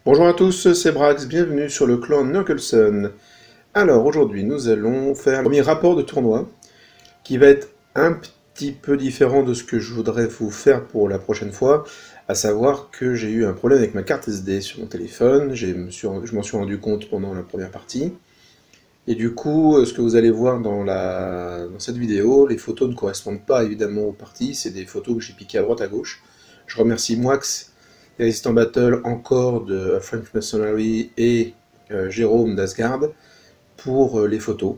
Bonjour à tous, c'est Brax, bienvenue sur le clan Knuckleson. Alors aujourd'hui nous allons faire un premier rapport de tournoi qui va être un petit peu différent de ce que je voudrais vous faire pour la prochaine fois, à savoir que j'ai eu un problème avec ma carte SD sur mon téléphone, je m'en suis rendu compte pendant la première partie, et du coup ce que vous allez voir dans cette vidéo, les photos ne correspondent pas évidemment aux parties, c'est des photos que j'ai piquées à droite à gauche. Je remercie Moax et Resistant Battle encore de French Mercenary et Jérôme d'Asgard pour les photos,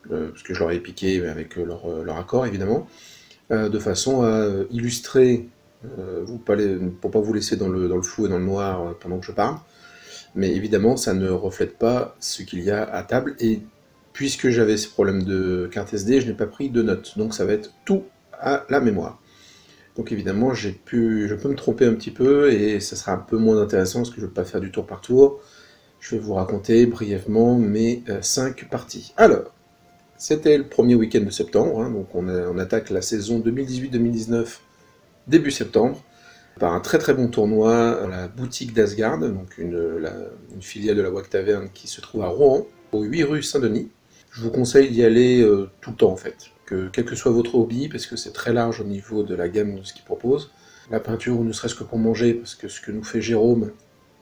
parce que je leur ai piqué avec leur accord évidemment, de façon à illustrer, pour pas vous laisser dans le flou et dans le noir pendant que je parle, mais évidemment ça ne reflète pas ce qu'il y a à table, et puisque j'avais ce problème de carte SD, je n'ai pas pris de notes, donc ça va être tout à la mémoire. Donc évidemment, je peux me tromper un petit peu et ça sera un peu moins intéressant parce que je ne vais pas faire du tour par tour. Je vais vous raconter brièvement mes 5 parties. Alors, c'était le premier week-end de septembre, hein, donc on attaque la saison 2018-2019 début septembre par un très très bon tournoi à la boutique d'Asgard, donc une filiale de la WAC Taverne qui se trouve à Rouen, au 8 rue Saint-Denis. Je vous conseille d'y aller tout le temps en fait. Quel que soit votre hobby, parce que c'est très large au niveau de la gamme de ce qu'il propose. La peinture, ou ne serait-ce que pour manger, parce que ce que nous fait Jérôme,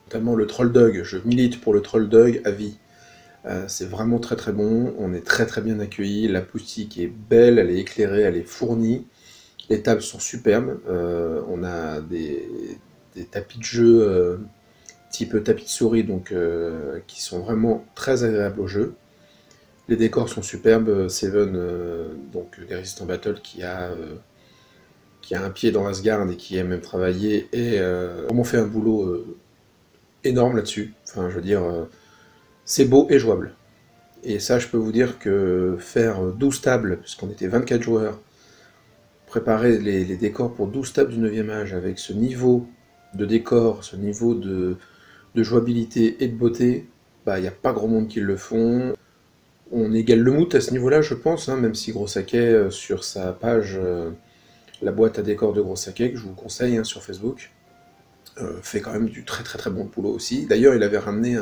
notamment le Troll Dog, je milite pour le Troll Dog à vie. C'est vraiment très très bon, on est très très bien accueillis, la boutique est belle, elle est éclairée, elle est fournie, les tables sont superbes, on a des tapis de jeu type tapis de souris, donc qui sont vraiment très agréables au jeu. Les décors sont superbes, Seven, donc des Resistant Battle, qui a un pied dans Asgard et qui aime même travailler, et vraiment fait un boulot énorme là-dessus. Enfin, je veux dire, c'est beau et jouable. Et ça, je peux vous dire que faire 12 tables, puisqu'on était 24 joueurs, préparer les décors pour 12 tables du 9e âge avec ce niveau de décor, ce niveau de jouabilité et de beauté, bah, il n'y a pas grand monde qui le font. On égale le mood à ce niveau-là, je pense, hein, même si Gros Saquet, sur sa page, la boîte à décor de Gros Saquet, que je vous conseille hein, sur Facebook, fait quand même du très très très bon boulot aussi. D'ailleurs, il avait ramené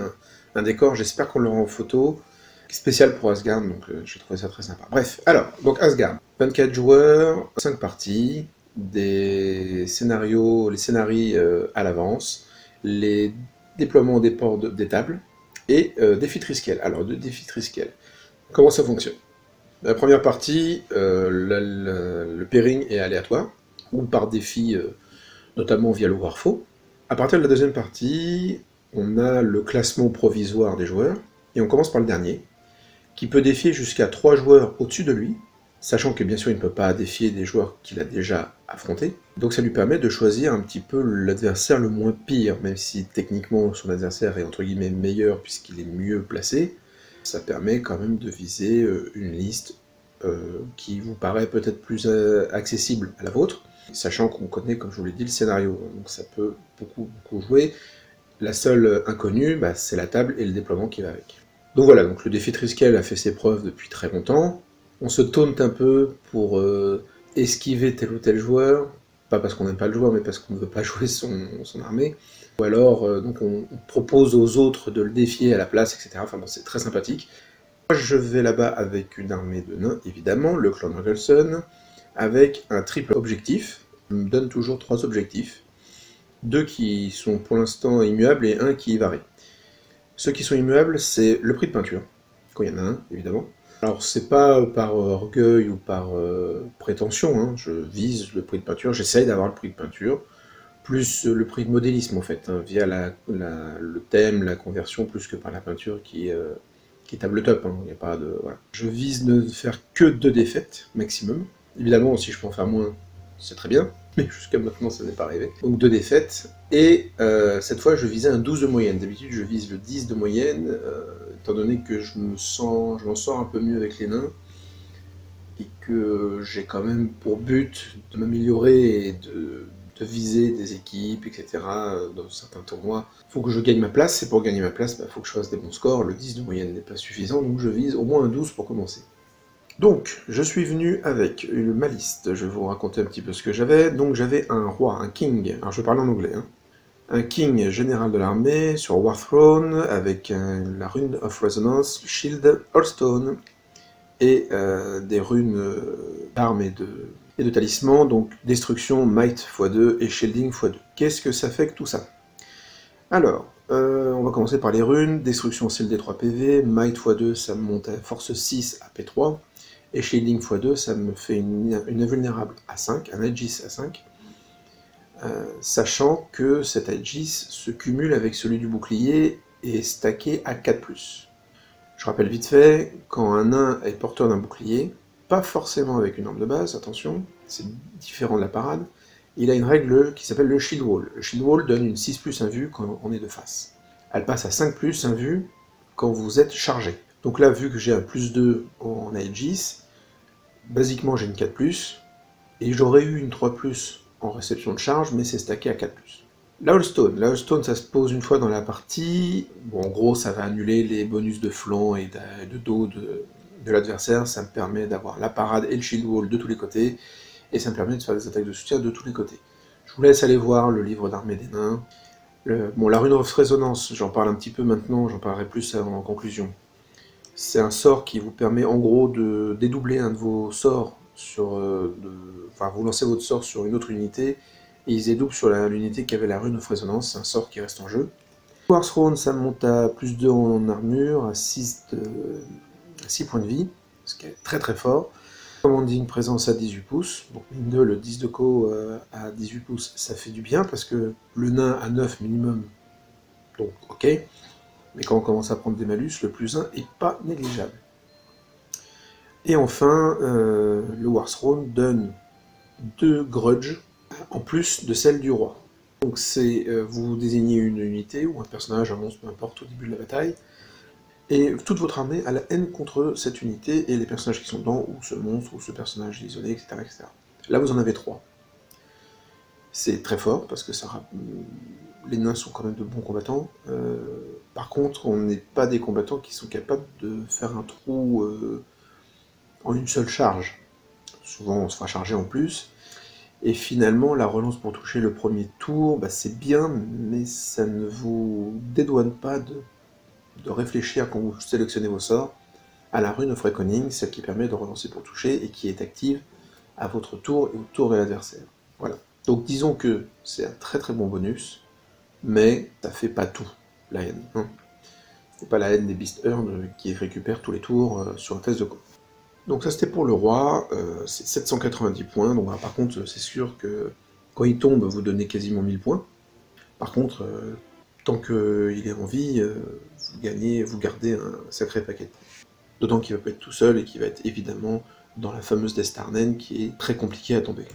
un décor, j'espère qu'on l'aura en photo, spécial pour Asgard, donc j'ai trouvé ça très sympa. Bref, alors, donc Asgard, 24 joueurs, 5 parties, des scénarios, les scénarios à l'avance, les déploiements des tables, et défi Triskel. Alors, de défi Triskel. Comment ça fonctionne? La première partie, le pairing est aléatoire, ou par défi, notamment via le Warfo. À partir de la deuxième partie, on a le classement provisoire des joueurs, et on commence par le dernier, qui peut défier jusqu'à 3 joueurs au-dessus de lui, sachant que bien sûr il ne peut pas défier des joueurs qu'il a déjà affrontés. Donc ça lui permet de choisir un petit peu l'adversaire le moins pire, même si techniquement son adversaire est entre guillemets meilleur puisqu'il est mieux placé. Ça permet quand même de viser une liste qui vous paraît peut-être plus accessible à la vôtre, sachant qu'on connaît, comme je vous l'ai dit, le scénario, donc ça peut beaucoup jouer. La seule inconnue, bah, c'est la table et le déploiement qui va avec. Donc voilà, donc le défi Triskel a fait ses preuves depuis très longtemps. On se taunte un peu pour esquiver tel ou tel joueur, pas parce qu'on n'aime pas le joueur, mais parce qu'on ne veut pas jouer son armée. Ou alors, donc on propose aux autres de le défier à la place, etc. Enfin bon, c'est très sympathique. Moi, je vais là-bas avec une armée de nains, évidemment, le clan Knuckleson, avec un triple objectif. Il me donne toujours 3 objectifs. 2 qui sont pour l'instant immuables et 1 qui varie. Ceux qui sont immuables, c'est le prix de peinture, quand il y en a un, évidemment. Alors, c'est pas par orgueil ou par prétention, hein. Je vise le prix de peinture, j'essaye d'avoir le prix de peinture, plus le prix de modélisme, en fait, hein, via le thème, la conversion, plus que par la peinture qui est table top, hein. Il y a pas de... Voilà. Je vise ne faire que 2 défaites, maximum. Évidemment, si je peux en faire moins, c'est très bien. mais jusqu'à maintenant ça n'est pas arrivé. Donc 2 défaites, et cette fois je visais un 12 de moyenne. D'habitude je vise le 10 de moyenne, étant donné que je m'en sors un peu mieux avec les nains, et que j'ai quand même pour but de m'améliorer et de viser des équipes, etc. Dans certains tournois. Il faut que je gagne ma place, et pour gagner ma place, il faut que je fasse des bons scores. Le 10 de moyenne n'est pas suffisant, donc je vise au moins un 12 pour commencer. Donc, je suis venu avec ma liste. Je vais vous raconter un petit peu ce que j'avais. Donc j'avais un roi, un king, alors je parle en anglais, hein. Un king général de l'armée sur Warthrone, avec la rune of Resonance, le shield Hearthstone, et des runes d'armes et de talismans, donc destruction, might x2 et shielding x2. Qu'est-ce que ça fait que tout ça? Alors, on va commencer par les runes. Destruction CLD 3 PV, might x2 ça me monte à force 6 à P3, et shielding x2 ça me fait une invulnérable à 5, un Aegis à 5, sachant que cet Aegis se cumule avec celui du bouclier et est stacké à 4+. Je rappelle vite fait, quand un nain est porteur d'un bouclier, pas forcément avec une arme de base, attention, c'est différent de la parade, il a une règle qui s'appelle le shield wall. Le shield wall donne une 6+ invue quand on est de face. Elle passe à 5+ invue quand vous êtes chargé. Donc là, vu que j'ai un +2 en Aegis, basiquement j'ai une 4+, et j'aurais eu une 3+ en réception de charge, mais c'est stacké à 4+. La Hearthstone, ça se pose une fois dans la partie. Bon, en gros, ça va annuler les bonus de flanc et de dos de l'adversaire. Ça me permet d'avoir la parade et le shield wall de tous les côtés, et ça me permet de faire des attaques de soutien de tous les côtés. Je vous laisse aller voir le livre d'armée des nains. Bon, la rune of Resonance, j'en parle un petit peu maintenant, j'en parlerai plus en conclusion. C'est un sort qui vous permet en gros de dédoubler un de vos sorts enfin, vous lancez votre sort sur une autre unité, et il se dédouble sur l'unité qui avait la rune of Resonance, c'est un sort qui reste en jeu. Warthrone, ça monte à +2 en armure, à 6 points de vie, ce qui est très très fort. Commanding présence à 18 pouces, donc mine de le 10 de co à 18 pouces, ça fait du bien, parce que le nain à 9 minimum, donc ok, mais quand on commence à prendre des malus, le +1 est pas négligeable. Et enfin, le Warthrone donne 2 grudge, en plus de celle du roi. Donc c'est, vous désignez une unité, ou un personnage, un monstre, peu importe, au début de la bataille, et toute votre armée a la haine contre cette unité, et les personnages qui sont dedans, ou ce monstre, ou ce personnage isolé, etc. etc. Là vous en avez 3. C'est très fort, parce que les nains sont quand même de bons combattants. Par contre, on n'est pas des combattants qui sont capables de faire un trou en une seule charge. Souvent on se fera charger en plus, et finalement la relance pour toucher le premier tour, bah, c'est bien, mais ça ne vous dédouane pas de réfléchir quand vous sélectionnez vos sorts à la rune of Reckoning, celle qui permet de relancer pour toucher et qui est active à votre tour et au tour de l'adversaire. Voilà. Donc disons que c'est un très très bon bonus, mais ça fait pas tout, la haine. Hein. C'est pas la haine des Beast Earn qui récupère tous les tours sur un test de co. Donc ça c'était pour le roi, c'est 790 points, donc par contre c'est sûr que quand il tombe vous donnez quasiment 1000 points. Par contre, tant qu'il est en vie, vous gardez un sacré paquet de points. D'autant qu'il va pas être tout seul et qu'il va être évidemment dans la fameuse Death Arnen qui est très compliquée à tomber.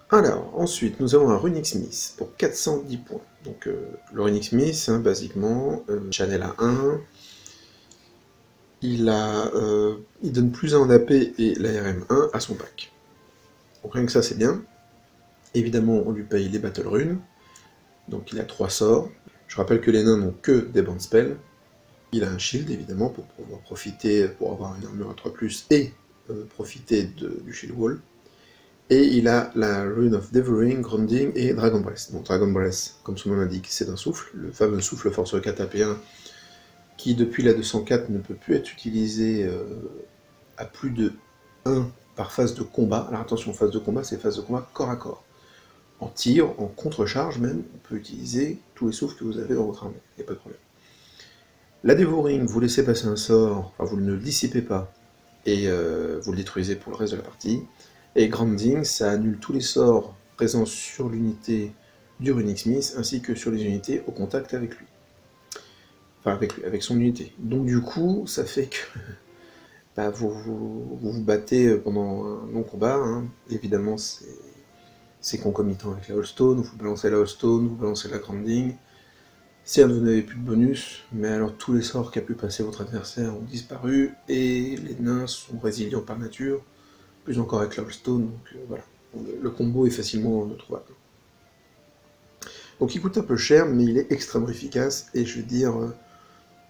Alors, ensuite nous avons un Runic Smith pour 410 points. Donc le Runic Smith, hein, basiquement, Channel à 1, il donne plus 1 en AP et l'ARM 1 à son pack. Donc rien que ça c'est bien. Évidemment on lui paye les Battle Runes, donc il a 3 sorts. Je rappelle que les nains n'ont que des band spells. Il a un shield évidemment pour pouvoir profiter, pour avoir une armure à 3+, et profiter du shield wall. Et il a la Rune of Devouring, Grounding et Dragon Breath. Donc Dragon Breath, comme son nom l'indique, c'est un souffle, le fameux souffle force 4 AP1, qui depuis la 204 ne peut plus être utilisé à plus de 1 par phase de combat. Alors attention, phase de combat, c'est phase de combat corps à corps. En tir, en contre-charge même, on peut utiliser tous les souffles que vous avez dans votre armée, il n'y a pas de problème. La Devouring, vous laissez passer un sort, enfin vous ne le dissipez pas, et vous le détruisez pour le reste de la partie. Et Grounding, ça annule tous les sorts présents sur l'unité du Runic Smith, ainsi que sur les unités au contact avec lui. Enfin avec son unité. Donc du coup, ça fait que bah, vous battez pendant un long combat, hein. Évidemment c'est concomitant avec la Holstone, vous balancez la Holstone, vous balancez la Granding. Certes, vous n'avez plus de bonus, mais alors tous les sorts qu'a pu passer votre adversaire ont disparu, et les nains sont résilients par nature, plus encore avec la Holstone, donc voilà. Le combo est facilement trouvable. Donc il coûte un peu cher, mais il est extrêmement efficace, et je vais dire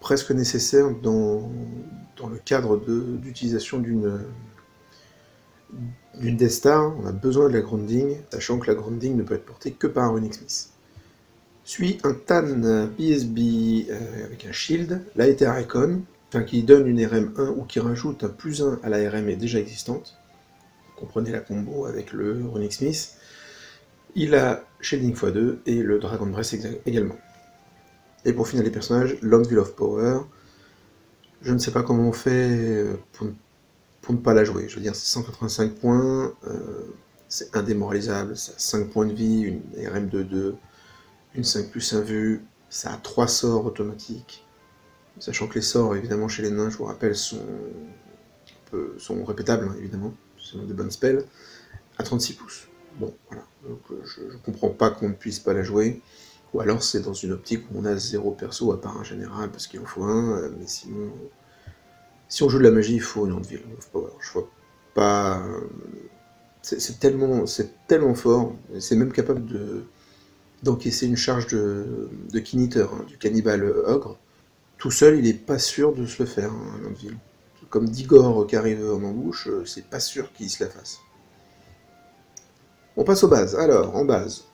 presque nécessaire dans le cadre d'utilisation d'une Death Star. On a besoin de la Grounding, sachant que la Grounding ne peut être portée que par un Running Smith. Suit un Tan BSB avec un shield, l'Aether Icon, qui donne une RM1 ou qui rajoute un +1 à la RM déjà existante. Vous comprenez la combo avec le Running Smith. Il a Shielding x2 et le Dragon Breath également. Et pour finir les personnages, Longville of Power. Je ne sais pas comment on fait pour ne pas la jouer. Je veux dire, c'est 185 points, c'est indémoralisable, ça a 5 points de vie, une RM de 2, une 5+1 vue, ça a 3 sorts automatiques, sachant que les sorts, évidemment, chez les nains, je vous rappelle, sont répétables, hein, évidemment, ce sont des bonnes spells, à 36 pouces. Bon, voilà, donc je comprends pas qu'on ne puisse pas la jouer, ou alors c'est dans une optique où on a 0 perso, à part un général, parce qu'il en faut un, mais sinon, si on joue de la magie, il faut une Longville of Power, je vois pas... C'est tellement fort, c'est même capable d'encaisser une charge de King Eater, hein, du cannibale ogre. Tout seul, il est pas sûr de se le faire, hein, Longville. Comme d'Igor qui arrive en embouche, c'est pas sûr qu'il se la fasse. On passe aux bases. Alors, en base,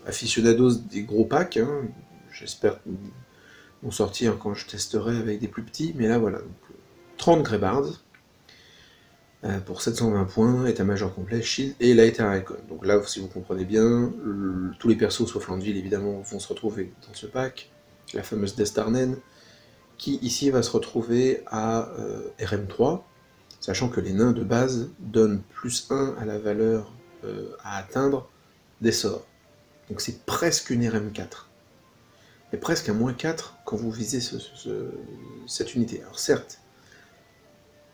aficionados des gros packs, hein, j'espère m'en sortir quand je testerai avec des plus petits, mais là voilà. Donc, 30 Greybards, pour 720 points, état-major complet, shield et l'Aether Icon. Donc là, si vous comprenez bien, tous les persos, sauf Longville évidemment, vont se retrouver dans ce pack. La fameuse Death Star naine, qui ici va se retrouver à RM3, sachant que les nains de base donnent +1 à la valeur à atteindre des sorts. Donc c'est presque une RM4. Mais presque un -4 quand vous visez cette unité. Alors certes,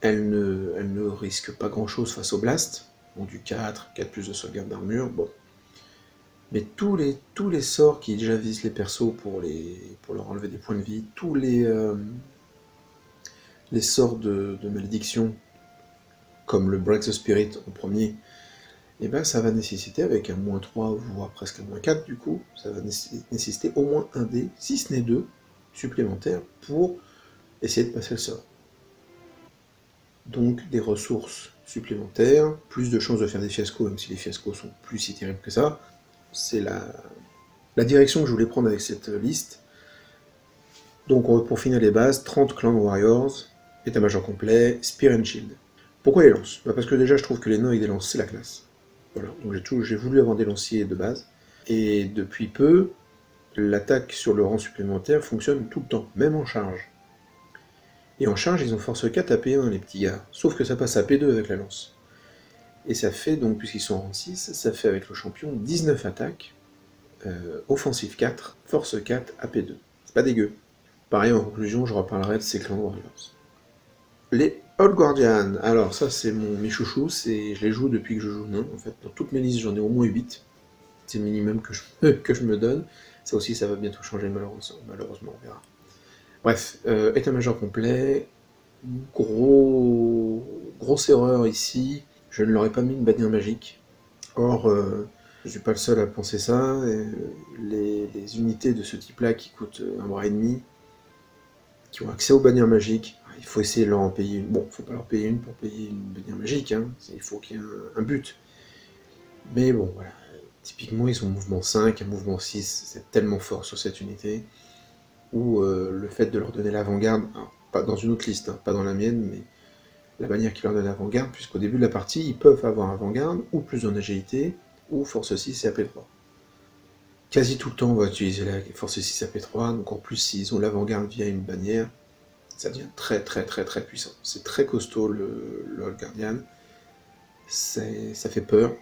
elle ne risque pas grand chose face au blast, bon, du 4 plus de sauvegarde d'armure, bon. Mais tous les sorts qui déjà visent les persos pour leur enlever des points de vie, tous les sorts de malédiction, comme le Break the Spirit en premier, et ben ça va nécessiter, avec un -3, voire presque un -4 du coup, ça va nécessiter au moins un dé, si ce n'est 2, supplémentaires, pour essayer de passer le sort. Donc des ressources supplémentaires, plus de chances de faire des fiascos, même si les fiascos sont plus si terribles que ça. C'est la direction que je voulais prendre avec cette liste. Donc pour finir les bases, 30 Clan Warriors, état-major complet, Spear and Shield. Pourquoi les lances? Parce que déjà je trouve que les nains avec des lances c'est la classe. Voilà, donc j'ai voulu avoir des lanciers de base, et depuis peu, l'attaque sur le rang supplémentaire fonctionne tout le temps, même en charge. Et en charge, ils ont force 4 à P1, les petits gars, sauf que ça passe à P2 avec la lance. Et ça fait, donc, puisqu'ils sont en rang 6, ça fait avec le champion 19 attaques, offensive 4, force 4, AP2. C'est pas dégueu. Pareil, en conclusion, je reparlerai de ces Clan Warriors. Les Old Guardians, alors ça c'est mes chouchous, je les joue depuis que je joue nain, en fait. Dans toutes mes listes, j'en ai au moins 8. C'est le minimum que je me donne. Ça aussi, ça va bientôt changer, malheureusement, on verra. Bref, état-major complet, grosse erreur ici, je ne leur ai pas mis une bannière magique. Or, je suis pas le seul à penser ça, les unités de ce type-là qui coûtent un bras et demi, qui ont accès aux bannières magiques, il faut essayer de leur en payer une. Bon, faut pas leur payer une pour payer une bannière magique, hein. Il faut qu'il y ait un but. Mais bon, voilà. Typiquement, ils ont mouvement 5, un mouvement 6, c'est tellement fort sur cette unité, où le fait de leur donner l'avant-garde, pas dans une autre liste, hein, pas dans la mienne, mais la bannière qui leur donne l'avant-garde, puisqu'au début de la partie, ils peuvent avoir avant-garde, ou plus en agilité, ou force 6 et AP3. Quasi tout le temps, on va utiliser la force 6 AP3, donc en plus, s'ils ont l'avant-garde via une bannière, ça devient très puissant. C'est très costaud le Old Guardian, ça fait peur,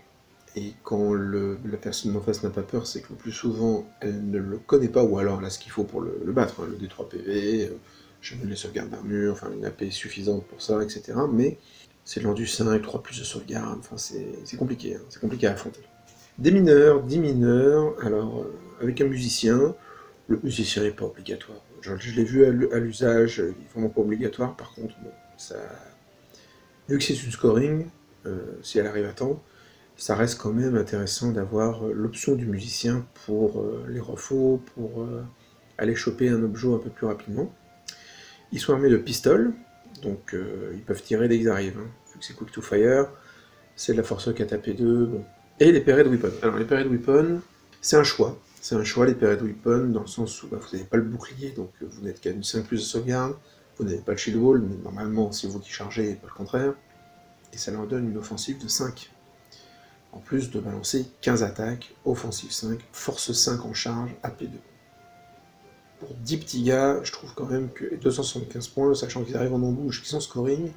et quand la personne en face n'a pas peur, c'est que le plus souvent, elle ne le connaît pas, ou alors elle a ce qu'il faut pour le battre, hein, le D3 PV, je me les sauvegarde d'armure, enfin une AP suffisante pour ça, etc. Mais C'est de l'endu 5, 3 plus de sauvegarde, enfin c'est compliqué, hein, c'est compliqué à affronter. Des mineurs, 10 mineurs, alors avec un musicien, le musicien n'est pas obligatoire. Genre, je l'ai vu à l'usage, il n'est vraiment pas obligatoire, par contre, bon, ça, vu que c'est une scoring, si elle arrive à temps, ça reste quand même intéressant d'avoir l'option du musicien pour les refos, pour aller choper un objet un peu plus rapidement. Ils sont armés de pistoles, donc ils peuvent tirer dès qu'ils arrivent. Hein. Vu que c'est quick to fire, c'est de la force à taper 2, bon. Et les parade weapons. Alors les parade weapons, c'est un choix. C'est un choix les parade weapons, dans le sens où bah, vous n'avez pas le bouclier, donc vous n'êtes qu'à une 5 plus de sauvegarde, vous n'avez pas le shield wall, mais normalement c'est vous qui chargez et pas le contraire, et ça leur donne une offensive de 5. En plus de balancer 15 attaques, offensive 5, force 5 en charge, AP2. Pour 10 petits gars, je trouve quand même que 275 points, sachant qu'ils arrivent en embouche, qu'ils sont scoring,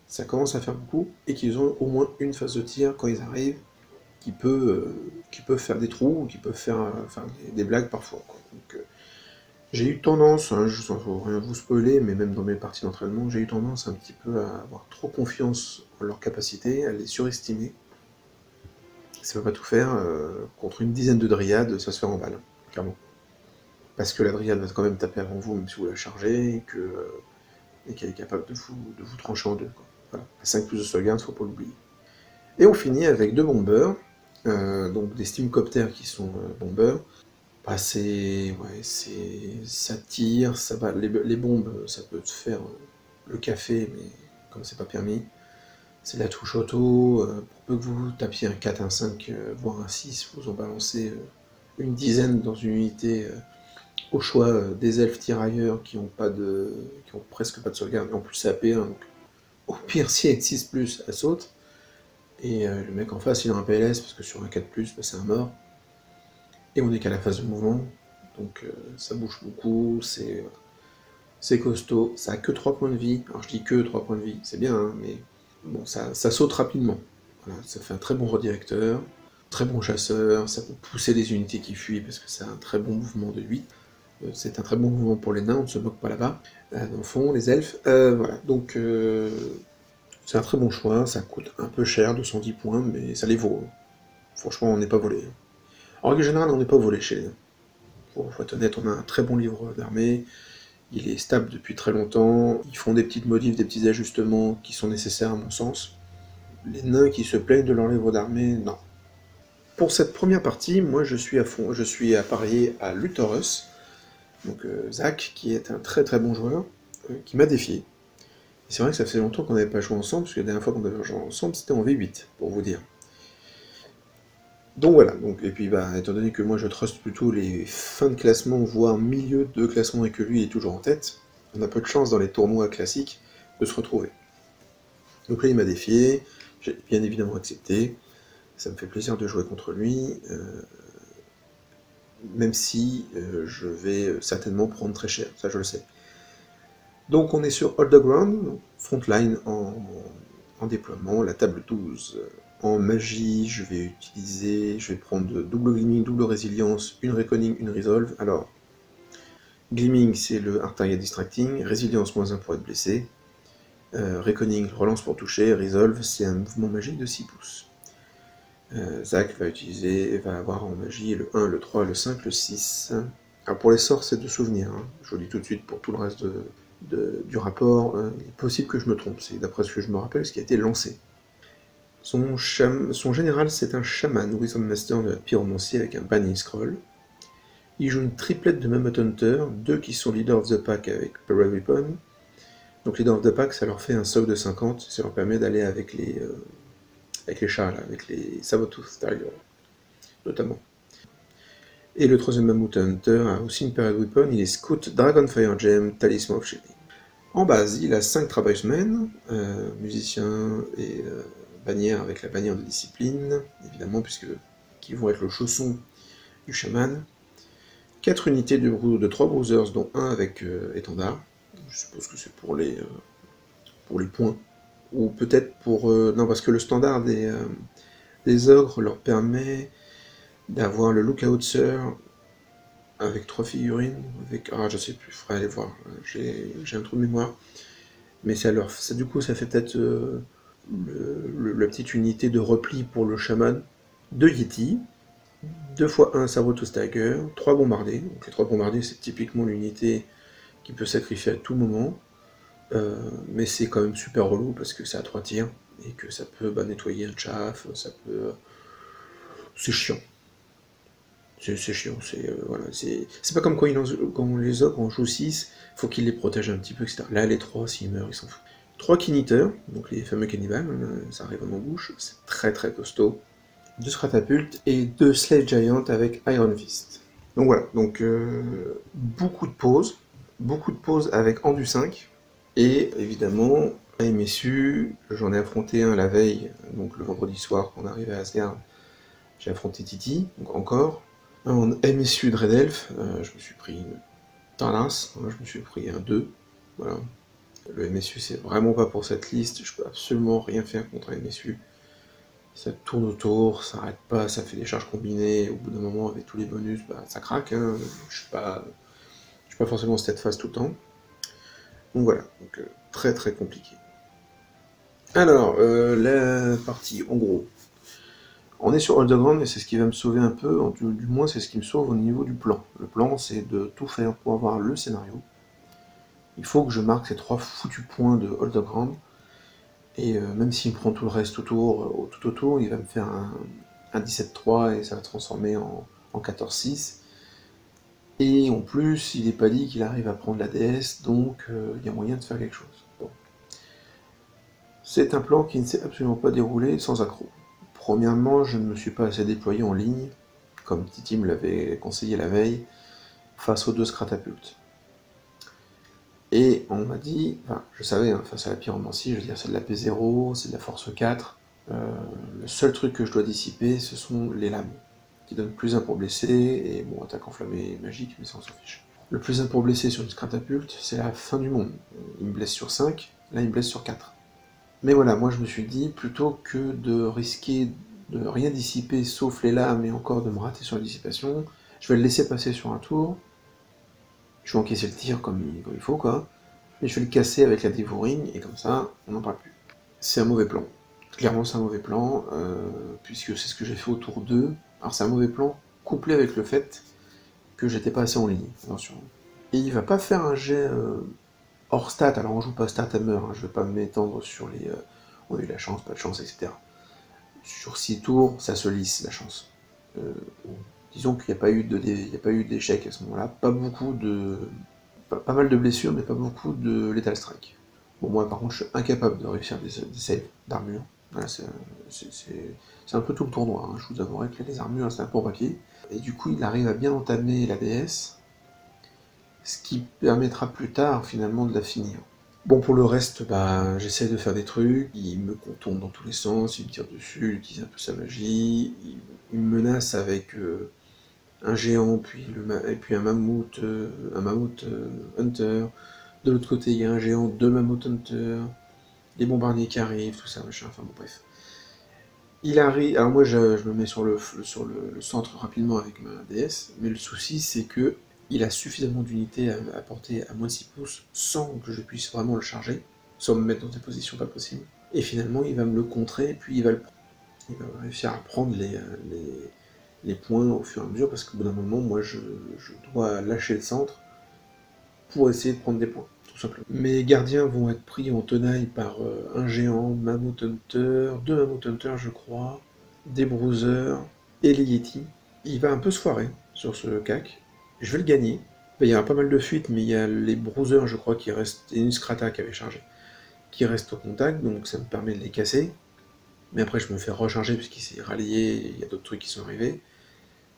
ça commence à faire beaucoup, et qu'ils ont au moins une phase de tir quand ils arrivent, qui peuvent faire des trous, ou qui peuvent faire des blagues parfois. Quoi. Donc, j'ai eu tendance, hein, je ne veux rien vous spoiler, mais même dans mes parties d'entraînement, j'ai eu tendance un petit peu à avoir trop confiance en leur capacité, à les surestimer. Ça ne va pas tout faire, contre une dizaine de dryades, ça se fait en balle, clairement. Parce que la dryade va quand même taper avant vous, même si vous la chargez, et qu'elle est capable de vous trancher en deux. Quoi. Voilà. À 5 plus de sauvegarde, faut pas l'oublier. Et on finit avec 2 bombers, donc des steamcopters qui sont bombers. Bah, ça tire, ça va, les bombes, ça peut te faire le café, mais comme c'est pas permis, c'est la touche auto, pour peu que vous tapiez un 4, un 5, voire un 6, vous en balancez une dizaine dans une unité, au choix des elfes tirailleurs qui ont presque pas de sauvegarde, et en plus c'est AP1, donc au pire si elle est 6+, elle saute, et le mec en face il a un PLS, parce que sur un 4+, bah, c'est un mort, et on est qu'à la phase de mouvement, donc ça bouge beaucoup, c'est costaud, ça a que 3 points de vie, alors je dis que 3 points de vie, c'est bien, hein, mais bon, ça saute rapidement, voilà, ça fait un très bon redirecteur, très bon chasseur, ça peut pousser les unités qui fuient, parce que c'est un très bon mouvement de 8, c'est un très bon mouvement pour les nains, on ne se moque pas là-bas, dans le fond, les elfes, voilà, donc c'est un très bon choix, ça coûte un peu cher, 210 points, mais ça les vaut, franchement on n'est pas volé. En règle générale, on n'est pas volé chez les nains. Faut être honnête, on a un très bon livre d'armée, il est stable depuis très longtemps, ils font des petites modifs, des petits ajustements qui sont nécessaires à mon sens. Les nains qui se plaignent de leur livre d'armée, non. Pour cette première partie, moi je suis à fond, je suis à parier à Luthorus, donc Zach, qui est un très très bon joueur, qui m'a défié. C'est vrai que ça fait longtemps qu'on n'avait pas joué ensemble, parce que la dernière fois qu'on avait joué ensemble, c'était en V8, pour vous dire. Donc voilà, et puis bah, étant donné que moi je trust plutôt les fins de classement, voire milieu de classement, et que lui est toujours en tête, on a peu de chance dans les tournois classiques de se retrouver. Donc là il m'a défié, j'ai bien évidemment accepté, ça me fait plaisir de jouer contre lui, même si je vais certainement prendre très cher, ça je le sais. Donc on est sur Hold the Ground, Frontline en déploiement, la table 12. En magie, je vais prendre double Gleaming, double Résilience, une Reckoning, une Resolve. Alors, Gleaming, c'est le Art Target Distracting, Résilience, -1 pour être blessé, Reckoning, relance pour toucher, Resolve, c'est un mouvement magique de 6 pouces. Zach va avoir en magie le 1, le 3, le 5, le 6. Alors pour les sorts, c'est de souvenirs, hein. Je vous dis tout de suite, pour tout le reste du rapport, il est possible que je me trompe, c'est d'après ce que je me rappelle, ce qui a été lancé. Son général, c'est un chaman, Wisdom Master de la pyromancie avec un banning scroll. Il joue une triplette de Mammoth Hunter, 2 qui sont Leader of the Pack avec Parade Weapon. Donc Leader of the Pack, ça leur fait un soc de 50, ça leur permet d'aller avec les chars, là, avec les Sabertooth Tiger, notamment. Et le troisième Mammoth Hunter a aussi une Parade Weapon, il est Scout, Dragonfire Gem, Talisman of Shielding. En base, il a 5 Tribesmen, musiciens et bannière avec la bannière de discipline, évidemment, qui vont être le chausson du chaman. 4 unités de 3 bruisers, dont 1 avec étendard. Je suppose que c'est pour les points. Ou peut-être pour... non, parce que le standard des ogres leur permet d'avoir le Lookout Sir avec 3 figurines, avec... Ah, je sais plus, il faudrait aller voir, j'ai un trou de mémoire. Mais du coup, ça fait peut-être la petite unité de repli pour le chaman. 2 Yeti, 2 fois 1 Saboto Stagger, 3 bombardiers. Donc les 3 bombardiers, c'est typiquement l'unité qui peut sacrifier à tout moment. Mais c'est quand même super relou parce que c'est à 3 tirs et que ça peut nettoyer un chaff, ça peut. C'est chiant. C'est chiant, voilà, c'est pas comme quand les ogres en joue 6, faut qu'ils les protègent un petit peu, etc. Là, les 3, s'ils meurent, ils s'en foutent. 3 Kiniteurs, donc les fameux cannibales, ça arrive en embouche, c'est très très costaud. 2 Scratapultes et 2 Slave Giant avec Iron Fist. Donc voilà, donc beaucoup de pauses avec Andu 5, et évidemment, à MSU, j'en ai affronté un la veille, donc le vendredi soir quand on arrivait à Asgard, j'ai affronté Titi, donc encore. En MSU de Red Elf, je me suis pris une talasse, je me suis pris un 2, voilà. Le MSU c'est vraiment pas pour cette liste, je peux absolument rien faire contre un MSU. Ça tourne autour, ça arrête pas, ça fait des charges combinées, au bout d'un moment avec tous les bonus, ça craque, hein. Je suis pas forcément steadfast tout le temps. Donc voilà, donc, très très compliqué. Alors, la partie en gros. On est sur Underground et c'est ce qui va me sauver un peu, du moins c'est ce qui me sauve au niveau du plan. Le plan c'est de tout faire pour avoir le scénario. Il faut que je marque ces 3 foutus points de Underground, et même s'il me prend tout le reste tout autour, il va me faire un 17-3 et ça va transformer en 14-6. Et en plus, il n'est pas dit qu'il arrive à prendre la DS, donc il y a moyen de faire quelque chose. Bon. C'est un plan qui ne s'est absolument pas déroulé sans accroc. Premièrement, je ne me suis pas assez déployé en ligne, comme Titi me l'avait conseillé la veille, face aux 2 Scratapultes. Et on m'a dit, enfin, je savais, hein, face à la pyromancie, je veux dire, c'est de la P0, c'est de la force 4. Le seul truc que je dois dissiper, ce sont les lames, qui donnent plus 1 pour blesser, et bon, attaque enflammée magique, mais ça on s'en fiche. Le plus 1 pour blesser sur une Scratapulte, c'est la fin du monde. Il me blesse sur 5, là il me blesse sur 4. Mais voilà, moi je me suis dit, plutôt que de risquer de rien dissiper sauf les lames et encore de me rater sur la dissipation, je vais le laisser passer sur un tour, je vais encaisser le tir comme il faut, quoi, et je vais le casser avec la Devouring, et comme ça, on n'en parle plus. C'est un mauvais plan. Clairement, c'est un mauvais plan, puisque c'est ce que j'ai fait au tour 2. Alors c'est un mauvais plan, couplé avec le fait que j'étais pas assez en ligne, attention. Et il va pas faire un jet hors stat, alors on joue pas stat hammer, hein, je vais pas m'étendre sur les... on a eu la chance, pas de chance, etc. Sur 6 tours, ça se lisse, la chance. Disons qu'il n'y a pas eu d'échec à ce moment-là, pas beaucoup de... Pas mal de blessures, mais pas beaucoup de Lethal Strike. Bon, moi par contre, je suis incapable de réussir des saves d'armure. Voilà, c'est un peu tout le tournoi, hein. Je vous avouerai que les armures, c'est un peu en papier. Et du coup, il arrive à bien entamer la DS, ce qui permettra plus tard, finalement, de la finir. Bon, pour le reste, j'essaie de faire des trucs, il me contourne dans tous les sens, il me tire dessus, il utilise un peu sa magie, il me menace avec un géant, et puis un mammouth hunter. De l'autre côté, il y a un géant, 2 mammouth hunter, des bombardiers qui arrivent, tout ça, machin, enfin bon, bref. Il arrive, alors moi je me mets sur le centre rapidement avec ma DS, mais le souci c'est que il a suffisamment d'unités à porter à moins de 6 pouces sans que je puisse vraiment le charger, sans me mettre dans des positions pas possibles. Et finalement il va me le contrer, puis il va réussir à prendre les points au fur et à mesure, parce qu'au bout d'un moment, moi je dois lâcher le centre pour essayer de prendre des points, tout simplement. Mes gardiens vont être pris en tenaille par un géant, Mammoth Hunter, 2 Mammoth Hunter je crois, des Bruisers et les Yeti. Il va un peu se foirer sur ce cac. Je vais le gagner. Il y aura pas mal de fuites, mais il y a les Bruisers, je crois, qui restent, et une Scrata qui avait chargé, qui restent au contact, donc ça me permet de les casser. Mais après, je me fais recharger puisqu'il s'est rallié, il y a d'autres trucs qui sont arrivés.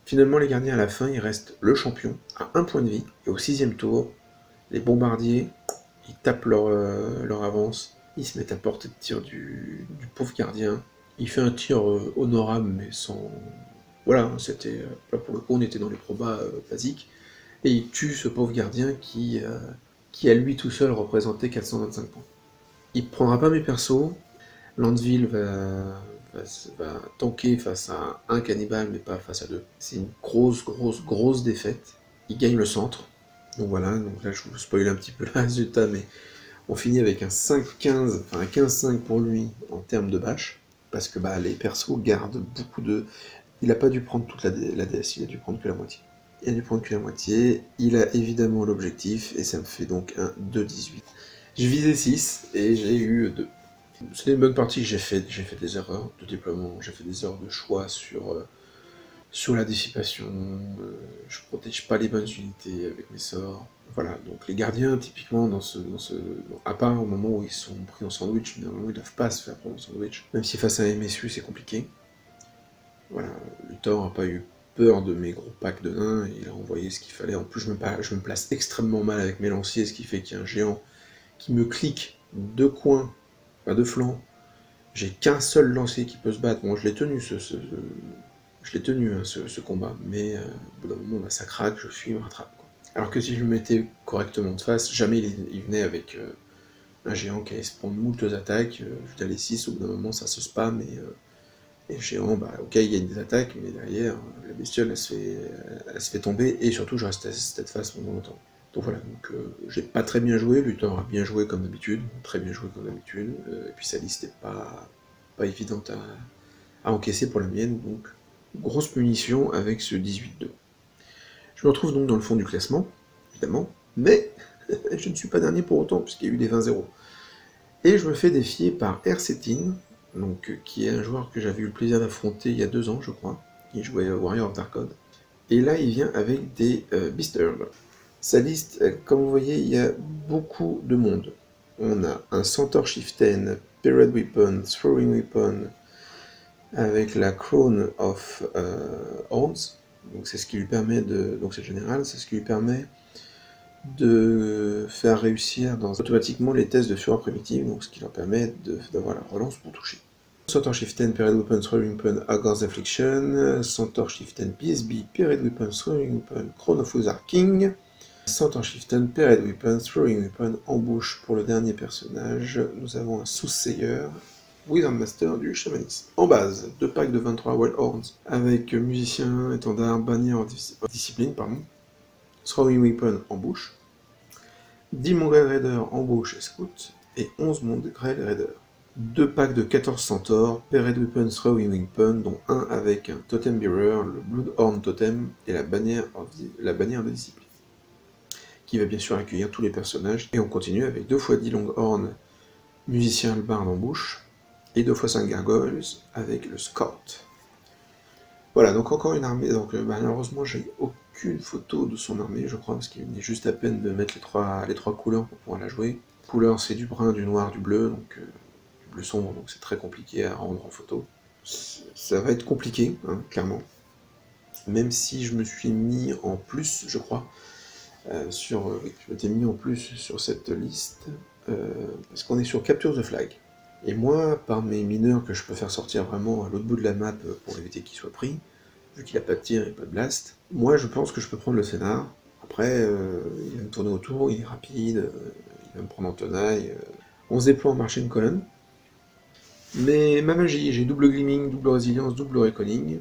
Finalement, les gardiens, à la fin, il reste le champion, à 1 point de vie, et au 6ème tour, les bombardiers, ils tapent leur avance, ils se mettent à portée de tir du pauvre gardien. Il fait un tir honorable, mais sans... Voilà, c'était... là, pour le coup, on était dans les probas basiques. Et il tue ce pauvre gardien qui à lui tout seul représentait 425 points. Il prendra pas mes persos. Landville va tanker face à un cannibale, mais pas face à 2. C'est une grosse défaite. Il gagne le centre. Donc voilà, donc là je vous spoil un petit peu le résultat, mais On finit avec un 5-15, enfin un 15-5 pour lui en termes de bâche, parce que bah, les persos gardent beaucoup de... Il n'a pas dû prendre toute la DS, il a dû prendre que la moitié. Il a dû prendre que la moitié, il a évidemment l'objectif, et ça me fait donc un 2-18. Je visais 6, et j'ai eu 2. C'était une bonne partie que j'ai fait des erreurs de déploiement, j'ai fait des erreurs de choix sur la dissipation, je protège pas les bonnes unités avec mes sorts. Voilà, donc les gardiens, typiquement, à part au moment où ils sont pris en sandwich, normalement ils doivent pas se faire prendre en sandwich. Même si face à un MSU c'est compliqué. Voilà, Luthor n'a pas eu peur de mes gros packs de nains, il a envoyé ce qu'il fallait. En plus je me place extrêmement mal avec mes lanciers, ce qui fait qu'il y a un géant qui me clique deux coins, pas deux flancs. J'ai qu'un seul lancier qui peut se battre. Bon, je l'ai tenu ce combat, mais au bout d'un moment, bah, ça craque, je fuis, il me rattrape. Quoi. Alors que si je le mettais correctement de face, jamais il venait avec un géant qui allait se prendre moult attaques. Je dis les 6, au bout d'un moment, ça se spam, et le géant, bah, ok, il gagne des attaques, mais derrière, la bestiole, elle se fait tomber, et surtout, je reste à cette face pendant longtemps. Donc voilà, donc j'ai pas très bien joué, Luthor a bien joué comme d'habitude, très bien joué comme d'habitude, et puis sa liste n'est pas évidente à encaisser pour la mienne, donc grosse punition avec ce 18-2. Je me retrouve donc dans le fond du classement, évidemment, mais je ne suis pas dernier pour autant, puisqu'il y a eu des 20-0. Et je me fais défier par Ercetin, donc, qui est un joueur que j'avais eu le plaisir d'affronter il y a 2 ans, je crois, qui jouait Warrior of Darkon. Et là, il vient avec des Beast Earl. Sa liste, comme vous voyez, il y a beaucoup de monde. On a un Centaur Chieftain, Period Weapon, Throwing Weapon, avec la Crown of Horns, donc c'est ce qui lui permet de... donc c'est général, c'est ce qui lui permet de faire réussir automatiquement les tests de fureur primitive, donc ce qui leur permet d'avoir la relance pour toucher. Centaur Chieftain, Period Weapon, Throwing Weapon, Agor's Affliction, Centaur Chieftain, PSB, Period Weapon, Throwing Weapon, Crown of Wizard King, Centaur Chieftain, Period Weapon, Throwing Weapon, embouche pour le dernier personnage. Nous avons un Soothsayer, Wizard Master du chamanisme. En base, 2 packs de 23 Wild Horns, avec musicien, étendard, bannière en discipline, pardon. Throwing Weapon, embouche. 10 Mongrel Raider, embouche et scout. Et 11 Mongrel Raider. 2 packs de 14 Centaures, Period Weapon, Throwing Weapon, dont un avec un Totem Bearer, le Bloodhorn Totem, et la bannière de discipline, qui va bien sûr accueillir tous les personnages. Et on continue avec 2 x 10 Longhorn, musicien Albard d'embouche, et 2 x 5 Gargoyles avec le Scout. Voilà, donc encore une armée. Donc malheureusement, j'ai aucune photo de son armée, je crois, parce qu'il venait juste à peine de mettre les trois couleurs pour pouvoir la jouer. Couleur, c'est du brun, du noir, du bleu, donc du bleu sombre, donc c'est très compliqué à rendre en photo. Ça va être compliqué, hein, clairement. Même si je me suis mis en plus, je crois, je m'étais mis en plus sur cette liste, parce qu'on est sur Capture the Flag. Et moi, par mes mineurs que je peux faire sortir vraiment à l'autre bout de la map pour éviter qu'il soit pris, vu qu'il n'a pas de tir et pas de blast, moi je pense que je peux prendre le scénar. Après, il va me tourner autour, il est rapide, il va me prendre en tenaille. On se déploie en marcher une colonne. Mais ma magie, j'ai double gleaming, double résilience, double reckoning.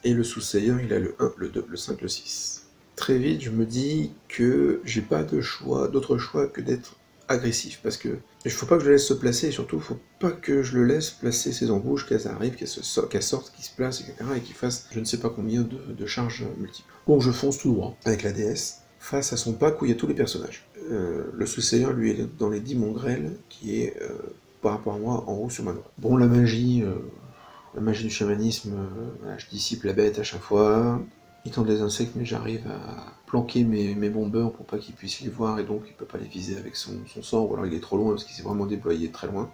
Et le Soothsayer, il a le 1, le 2, le 5, le 6. Très vite, je me dis que j'ai pas d'autre choix que d'être agressif, parce que il faut pas que je le laisse se placer, et surtout, il faut pas que je le laisse placer ses embouches, qu'elles arrivent, qu'elles sortent, qu'elles se placent, etc., et qu'il fasse je ne sais pas combien de charges multiples. Donc je fonce tout droit, avec la DS, face à son pack où il y a tous les personnages. Le Soothsayer, lui, est dans les 10 mongrels, qui est, par rapport à moi, en haut sur ma droite. Bon, la magie du chamanisme, voilà, je dissipe la bête à chaque fois. Il tente les insectes, mais j'arrive à planquer mes bombeurs pour pas qu'il puisse les voir, et donc il peut pas les viser avec son sort, ou alors il est trop loin parce qu'il s'est vraiment déployé très loin.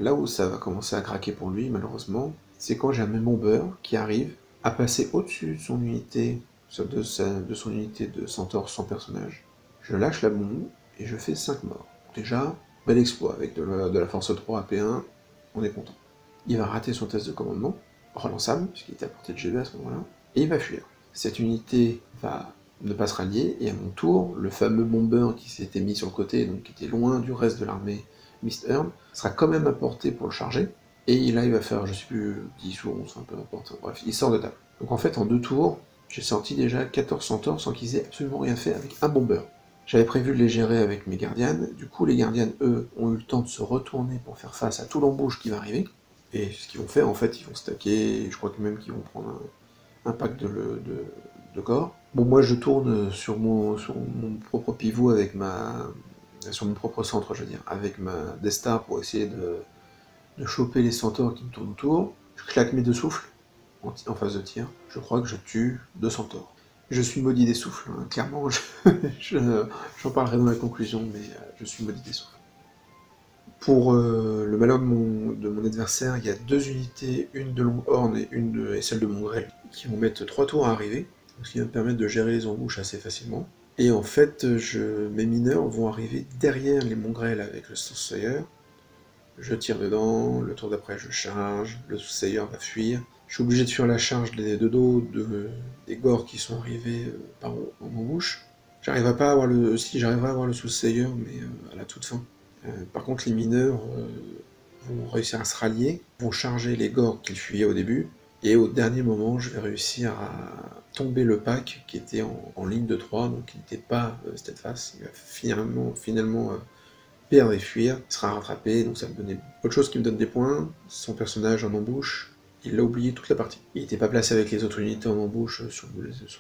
Là où ça va commencer à craquer pour lui, malheureusement, c'est quand j'ai un même bomber qui arrive à passer au-dessus de son unité, de son unité de centaure sans personnage. Je lâche la bombe, et je fais 5 morts. Déjà, bel exploit, avec de la force 3 à P1, on est content. Il va rater son test de commandement, relançable, puisqu'il était à portée de GB à ce moment-là, et il va fuir. Cette unité va ne pas se rallier, et à mon tour, le fameux bomber qui s'était mis sur le côté, donc qui était loin du reste de l'armée Mist Earl, sera quand même à portée pour le charger, et là il va faire, je sais plus, 10 ou 11, peu importe, bref, il sort de table. Donc en fait, en 2 tours, j'ai sorti déjà 14 centaures sans qu'ils aient absolument rien fait avec un bomber. J'avais prévu de les gérer avec mes gardiennes, du coup les gardiennes, eux, ont eu le temps de se retourner pour faire face à tout l'embouche qui va arriver, et ce qu'ils vont faire, en fait, ils vont stacker, je crois que même qu'ils vont prendre un pack de corps. Bon, moi je tourne sur mon propre pivot avec sur mon propre centre, je veux dire, avec ma Destar pour essayer de choper les centaures qui me tournent autour. Je claque mes 2 souffles en phase de tir. Je crois que je tue 2 centaures. Je suis maudit des souffles, hein. Clairement, j'en parlerai dans la conclusion, mais je suis maudit des souffles. Pour le malheur de mon adversaire, il y a 2 unités, une de Longhorn et celle de Mongrel, qui vont mettre 3 tours à arriver, ce qui va me permettre de gérer les embouches assez facilement. Et en fait, mes mineurs vont arriver derrière les Mongrel avec le Soothsayer. Je tire dedans, le tour d'après je charge, le Soothsayer va fuir. Je suis obligé de fuir la charge de dos des gores qui sont arrivés en embouche. J'arriverai pas à avoir j'arriverai à avoir le Soothsayer, mais à la toute fin. Par contre, les mineurs vont réussir à se rallier, vont charger les gores qu'ils fuyaient au début, et au dernier moment, je vais réussir à tomber le pack qui était en ligne de 3, donc il n'était pas steadfast. Il va finalement perdre et fuir, il sera rattrapé, donc ça me donnait autre chose qui me donne des points. Son personnage en embouche, il l'a oublié toute la partie. Il n'était pas placé avec les autres unités en embouche sur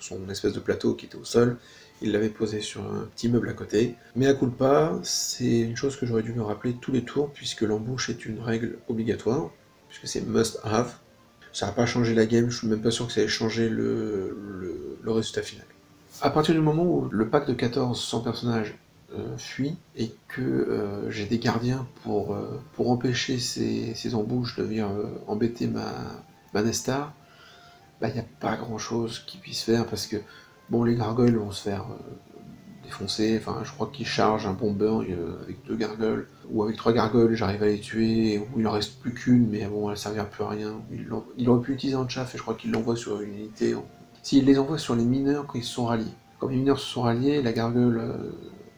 son espèce de plateau qui était au sol, il l'avait posé sur un petit meuble à côté. Mais à culpa, c'est une chose que j'aurais dû me rappeler tous les tours, puisque l'embouche est une règle obligatoire, puisque c'est must have. Ça n'a pas changé la game, je suis même pas sûr que ça ait changé le résultat final. À partir du moment où le pack de 14 sans personnage fuit, et que j'ai des gardiens pour empêcher ces embouches de venir embêter ma Destar, bah il n'y a pas grand chose qu'ils puissent faire, parce que bon, les gargoyles vont se faire défoncer, enfin je crois qu'ils chargent un bomber avec 2 gargoyles, ou avec 3 gargoyles j'arrive à les tuer, ou il en reste plus qu'une, mais bon elle servira plus à rien. Il aurait pu utiliser un chaff, et je crois qu'il l'envoie sur une unité. S'il les envoie sur les mineurs quand ils se sont ralliés. Comme les mineurs se sont ralliés, la gargoyle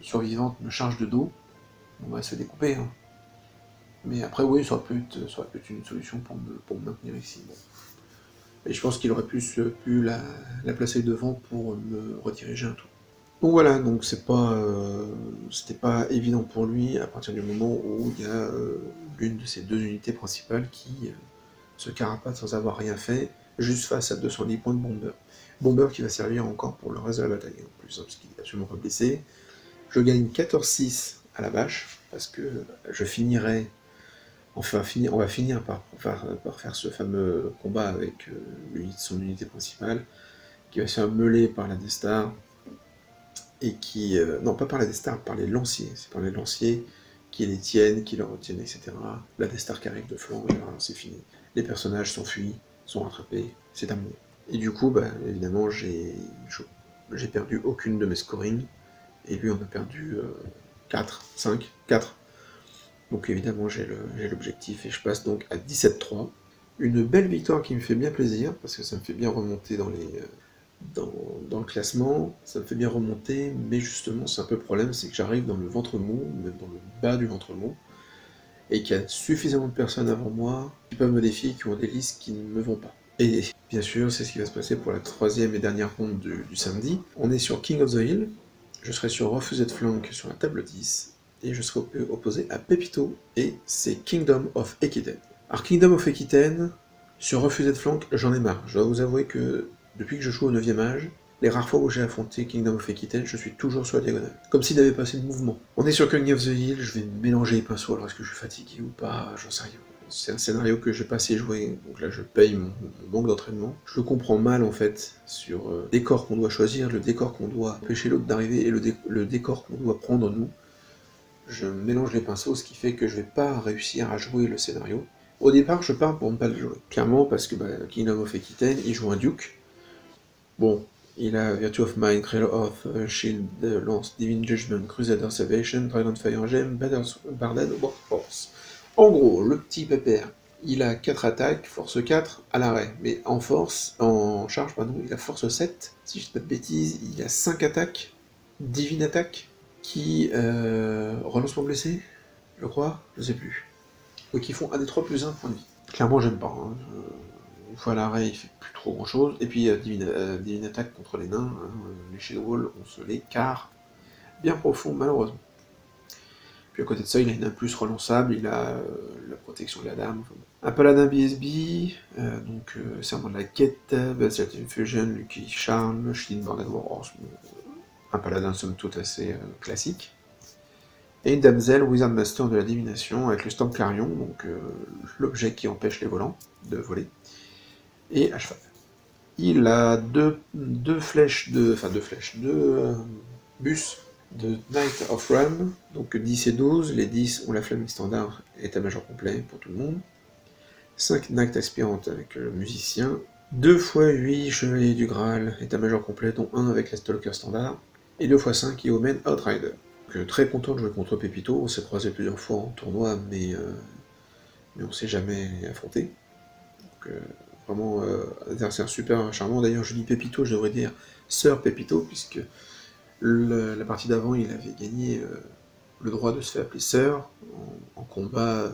survivante me charge de dos, on va se découper. Hein. Mais après, oui, ça aurait pu être une solution pour me maintenir ici. Bon. Et je pense qu'il aurait pu la placer devant pour me rediriger un tour. Donc voilà, donc c'était pas évident pour lui à partir du moment où il y a l'une de ces 2 unités principales qui se carapate sans avoir rien fait, juste face à 210 points de bomber. Bomber qui va servir encore pour le reste de la bataille, en plus, hein, parce qu'il n'est absolument pas blessé. Je gagne 14-6 à la bâche, parce que je finirai... Enfin, on va finir par faire ce fameux combat avec son unité principale, qui va se faire meuler par la Destar, et qui... non, pas par la Destar, par les lanciers. C'est par les lanciers qui les tiennent, qui le retiennent, etc. La Destar qui arrive de flanc, et voilà, c'est fini. Les personnages s'enfuient, sont rattrapés, c'est terminé. Et du coup, bah, évidemment, j'ai perdu aucune de mes scorings, et lui en a perdu 4, 5, 4. Donc évidemment j'ai l'objectif, et je passe donc à 17-3. Une belle victoire qui me fait bien plaisir, parce que ça me fait bien remonter dans le classement, ça me fait bien remonter, mais justement c'est un peu le problème, c'est que j'arrive dans le ventre mou, même dans le bas du ventre mou, et qu'il y a suffisamment de personnes avant moi qui peuvent me défier, qui ont des listes qui ne me vont pas. Et bien sûr, c'est ce qui va se passer pour la 3e et dernière ronde du samedi. On est sur King of the Hill, je serai sur Refused Flank sur la table 10, et je serai opposé à Pepito, et c'est Kingdom of Ekiten. Alors Kingdom of Ekiten, sur Refused Flank, j'en ai marre. Je dois vous avouer que depuis que je joue au 9e âge, les rares fois où j'ai affronté Kingdom of Ekiten, je suis toujours sur la diagonale, comme s'il n'avait pas assez de mouvement. On est sur King of the Hill, je vais mélanger les pinceaux, alors est-ce que je suis fatigué ou pas, j'en sais rien. C'est un scénario que j'ai pas assez joué, donc là je paye mon manque d'entraînement. Je le comprends mal en fait, sur le décor qu'on doit choisir, le décor qu'on doit empêcher l'autre d'arriver, et le décor qu'on doit prendre nous. Je mélange les pinceaux, ce qui fait que je vais pas réussir à jouer le scénario. Au départ, je pars pour ne pas le jouer. Clairement, parce que Kingdom of Ekiten, il joue un duke. Bon, il a Virtue of Mind, Cradle of Shield, Lance, Divine Judgment, Crusader Salvation, Dragonfire Gem, Barded Workforce. En gros, le petit pépère, il a 4 attaques, force 4 à l'arrêt, mais en charge, il a force 7, si je dis pas de bêtises, il a 5 attaques, divine attaque, qui relancement blessé, je crois, je sais plus. Donc ils font un des 3 plus 1 point de vie. Clairement j'aime pas, hein. Une fois à l'arrêt il fait plus trop grand chose, et puis divine attaque contre les nains, les Shadow Wall on se les carre bien profond, malheureusement. Puis à côté de ça, il a une 1+ relançable, il a la protection de la dame. Enfin, un paladin BSB, donc serment de la quête, Basalt Infusion, Lucky Charm, Shield Born Wars, un paladin somme toute assez classique. Et une damsel, Wizard Master de la divination, avec le Storm Clarion, donc l'objet qui empêche les volants de voler, et à cheval. Il a deux bus de Knight of Ram, donc 10 et 12, les 10 ont la flamme standard, état-major complet pour tout le monde, 5 Knight aspirantes avec le musicien, 2 x 8 chevaliers du Graal, état-major complet, dont 1 avec la Stalker standard, et 2 x 5 Yeomen Outrider. Donc, très content de jouer contre Pépito, on s'est croisé plusieurs fois en tournoi, mais on s'est jamais affronté. Donc, vraiment adversaire super charmant. D'ailleurs, je dis Pépito, je devrais dire Sœur Pépito, puisque la partie d'avant, il avait gagné le droit de se faire appeler Sœur en combat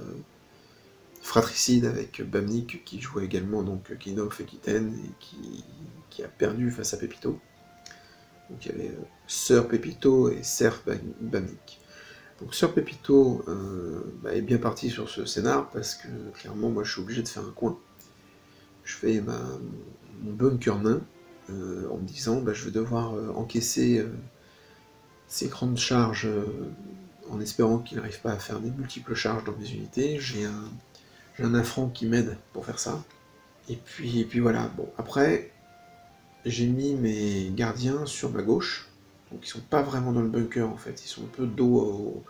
fratricide avec Bamnik, qui jouait également donc King of Ekiten et qui a perdu face à Pépito. Donc il y avait Sœur Pépito et Sœur Bamnik. Donc Sœur Pépito est bien parti sur ce scénar parce que clairement moi je suis obligé de faire un coin. Je fais mon bunker nain en me disant je vais devoir encaisser ces grandes charges en espérant qu'il n'arrive pas à faire des multiples charges dans mes unités. J'ai un affront qui m'aide pour faire ça. Et puis voilà, bon après j'ai mis mes gardiens sur ma gauche, donc ils sont pas vraiment dans le bunker en fait, ils sont un peu dos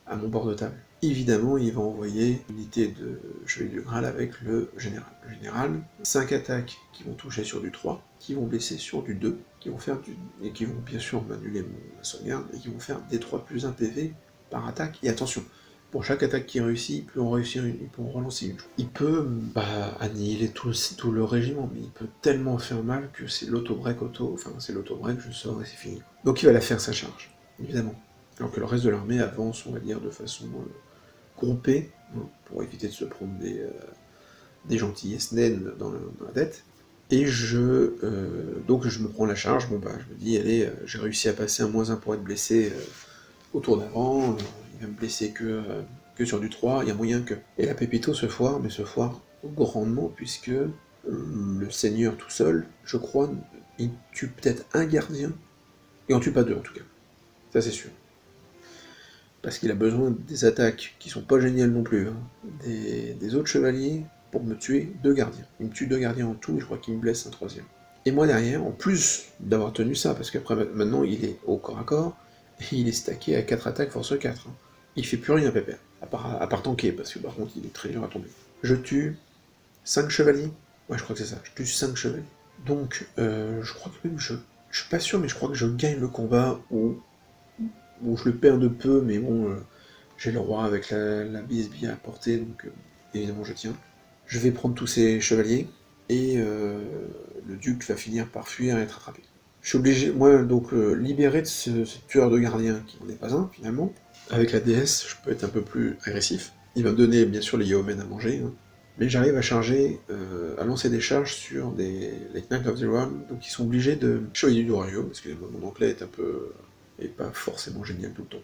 à mon bord de table. Évidemment, il va envoyer une unité de Chevalier du Graal avec le général. Le général, 5 attaques qui vont toucher sur du 3, qui vont blesser sur du 2, qui vont faire et qui vont bien sûr m'annuler ma sauvegarde, et qui vont faire des 3 plus 1 PV par attaque. Et attention, pour chaque attaque qui réussit, ils pourront relancer une. Il peut annihiler tout le régiment, mais il peut tellement faire mal que c'est l'auto-break je sors et c'est fini. Donc il va la faire sa charge, évidemment. Alors que le reste de l'armée avance, on va dire, de façon groupée, pour éviter de se prendre des gentillesses naines dans la tête. Et donc je me prends la charge, je me dis, allez, j'ai réussi à passer un -1 pour être blessé au tour d'avant, il va me blesser que sur du 3, il y a moyen que... Et la Pépito se foire, mais se foire grandement, puisque le seigneur tout seul, je crois, il tue peut-être un gardien, et en tue pas 2 en tout cas, ça c'est sûr. Parce qu'il a besoin des attaques qui sont pas géniales non plus, des autres chevaliers, pour me tuer 2 gardiens. Il me tue 2 gardiens en tout, et je crois qu'il me blesse un 3e. Et moi derrière, en plus d'avoir tenu ça, parce qu'après maintenant il est au corps à corps, et il est stacké à 4 attaques force 4. Il fait plus rien, Pépère, à part tanker, parce que par contre il est très dur à tomber. Je tue 5 chevaliers. Ouais, je crois que c'est ça, je tue 5 chevaliers. Donc, je crois que même je suis pas sûr, mais je crois que je gagne le combat, ou je le perds de peu, mais bon, j'ai le roi avec la BSB à portée, donc évidemment je tiens. Je vais prendre tous ces chevaliers, et le duc va finir par fuir et être attrapé. Je suis obligé, moi, donc, libéré de ce tueur de gardien, qui n'en est pas un, finalement. Avec la déesse, je peux être un peu plus agressif. Il va me donner, bien sûr, les Yeomen à manger, mais j'arrive à charger, à lancer des charges sur les Knights of the Realm, donc ils sont obligés de Chevalier du Royaume, parce que mon anglais est pas forcément génial tout le temps.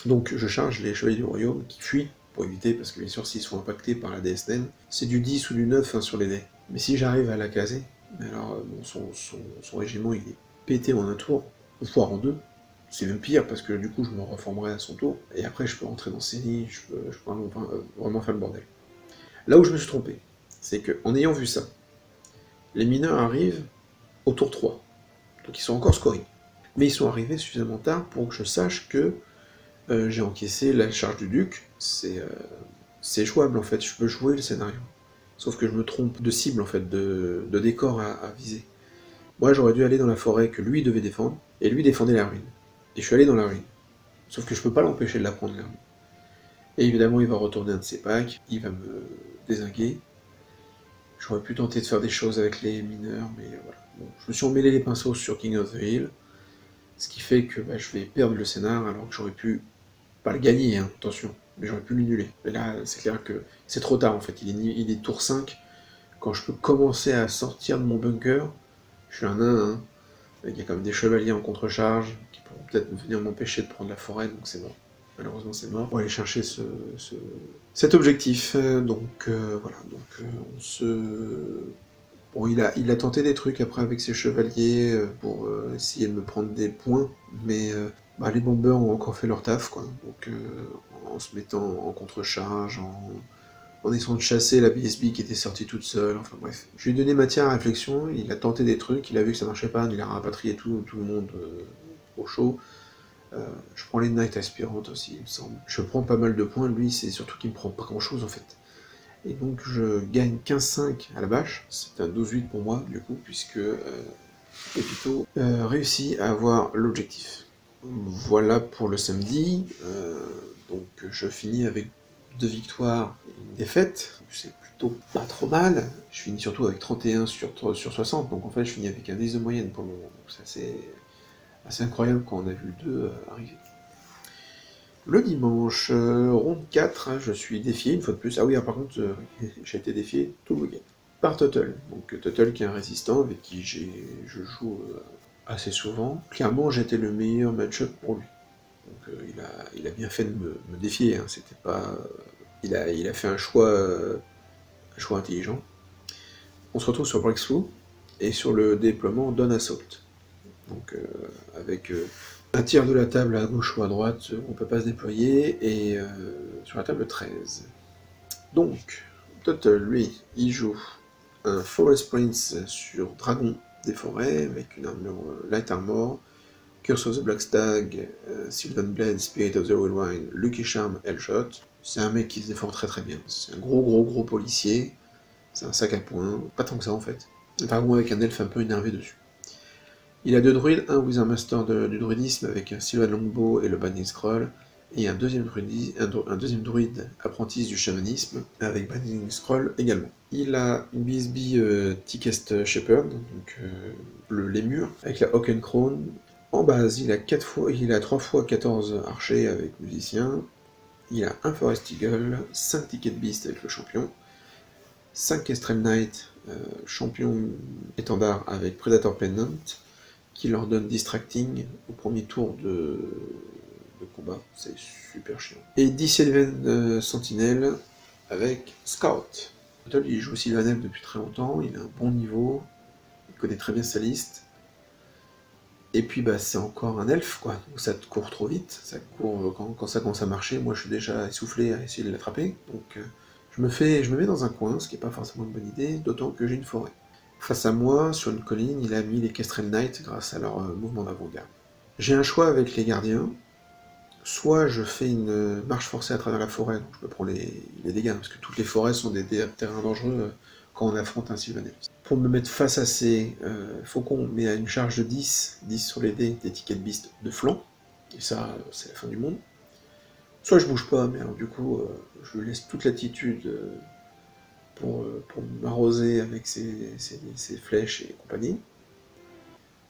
Donc je charge les Chevaliers du Royaume qui fuient, pour éviter, parce que bien sûr s'ils sont impactés par la déesse naine, c'est du 10 ou du 9 sur les dés. Mais si j'arrive à la caser, alors son régiment il est pété en un tour, voire en 2, c'est même pire parce que du coup je me reformerai à son tour, et après je peux rentrer dans ses lits, je peux vraiment faire le bordel. Là où je me suis trompé, c'est qu'en ayant vu ça, les mineurs arrivent au tour 3, donc ils sont encore scoring. Mais ils sont arrivés suffisamment tard pour que je sache que j'ai encaissé la charge du duc, c'est jouable en fait, je peux jouer le scénario. Sauf que je me trompe de cible en fait, de décor à viser. Moi j'aurais dû aller dans la forêt que lui devait défendre, et lui défendait la ruine. Et je suis allé dans la ruine. Sauf que je peux pas l'empêcher de la prendre la ruine. Et évidemment il va retourner un de ses packs, il va me dézinguer. J'aurais pu tenter de faire des choses avec les mineurs, mais voilà. Bon, je me suis emmêlé les pinceaux sur King of the Hill, ce qui fait que je vais perdre le scénar alors que j'aurais pu pas le gagner, attention, mais j'aurais pu l'annuler. Et là, c'est clair que c'est trop tard en fait, il est tour 5, quand je peux commencer à sortir de mon bunker, je suis un nain, Il y a quand même des chevaliers en contre-charge qui pourront peut-être venir m'empêcher de prendre la forêt, donc c'est mort. Malheureusement c'est mort. On va aller chercher cet objectif. Voilà, on se... Bon, il a tenté des trucs après avec ses chevaliers pour essayer de me prendre des points, mais les bombers ont encore fait leur taf, quoi. Donc en se mettant en contre-charge, en essayant de chasser la BSB qui était sortie toute seule, enfin bref. Je lui ai donné matière à réflexion, il a tenté des trucs, il a vu que ça marchait pas, il a rapatrié tout le monde au chaud. Je prends les Knights aspirantes aussi, il me semble. Je prends pas mal de points, lui c'est surtout qu'il me prend pas grand chose en fait. Et donc je gagne 15-5 à la bâche, c'est un 12-8 pour moi du coup, puisque Pepito réussit à avoir l'objectif. Voilà pour le samedi, donc je finis avec 2 victoires et une défaite, c'est plutôt pas trop mal. Je finis surtout avec 31 sur 60, donc en fait je finis avec un 10 de moyenne pour le moment, donc c'est assez incroyable quand on a vu le 2 arriver. Le dimanche, ronde 4, hein, je suis défié une fois de plus. Ah oui, par contre, j'ai été défié tout le week-end. Par Tuttle. Donc Tuttle qui est un résistant avec qui je joue assez souvent. Clairement, j'étais le meilleur match-up pour lui. Donc il a bien fait de me défier. Hein. C'était pas... il a fait un choix intelligent. On se retrouve sur Breakthrough et sur le déploiement Dawn Assault. Donc avec... un tiers de la table à gauche ou à droite, on ne peut pas se déployer, et sur la table 13. Donc, Tuttle, lui, il joue un Forest Prince sur Dragon des Forêts, avec une armure Light Armor, Curse of the Black Stag, Sylvan Blade, Spirit of the Whirlwind, Lucky Charm, Hellshot. C'est un mec qui se défend très bien. C'est un gros policier, c'est un sac à poing, pas tant que ça en fait. Un dragon avec un elfe un peu énervé dessus. Il a 2 druides, un Wizardmaster du druidisme avec un Sylvan Longbow et le Banning Scroll, et un deuxième druide apprenti du chamanisme avec Banning Scroll également. Il a une BSB Thickest Shepherd, donc le lémur, avec la Hawk and Crown. En base, il a 3 fois 14 archers avec musicien, il a un Forest Eagle, 5 Ticket Beast avec le champion, 5 Kestrel Knight, champion étendard avec Predator Pendant, qui leur donne Distracting au premier tour de combat, c'est super chiant. Et 10 Sylvan Sentinelle avec Scout. Il joue Sylvan Elf depuis très longtemps, il a un bon niveau, il connaît très bien sa liste. Et puis c'est encore un elfe, quoi, donc ça court trop vite, ça court quand ça commence à marcher, moi je suis déjà essoufflé à essayer de l'attraper, donc je me mets dans un coin, ce qui n'est pas forcément une bonne idée, d'autant que j'ai une forêt. Face à moi, sur une colline, il a mis les Kestrel Knights grâce à leur mouvement d'avant-garde. J'ai un choix avec les gardiens. Soit je fais une marche forcée à travers la forêt, donc je me prends les dégâts, parce que toutes les forêts sont des terrains dangereux quand on affronte un Sylvanel. Pour me mettre face à ces faucons, mais à une charge de 10 sur les dés des Ticket Beast de flanc, et ça, c'est la fin du monde. Soit je bouge pas, mais alors du coup, je lui laisse toute l'attitude pour m'arroser avec ses flèches et compagnie.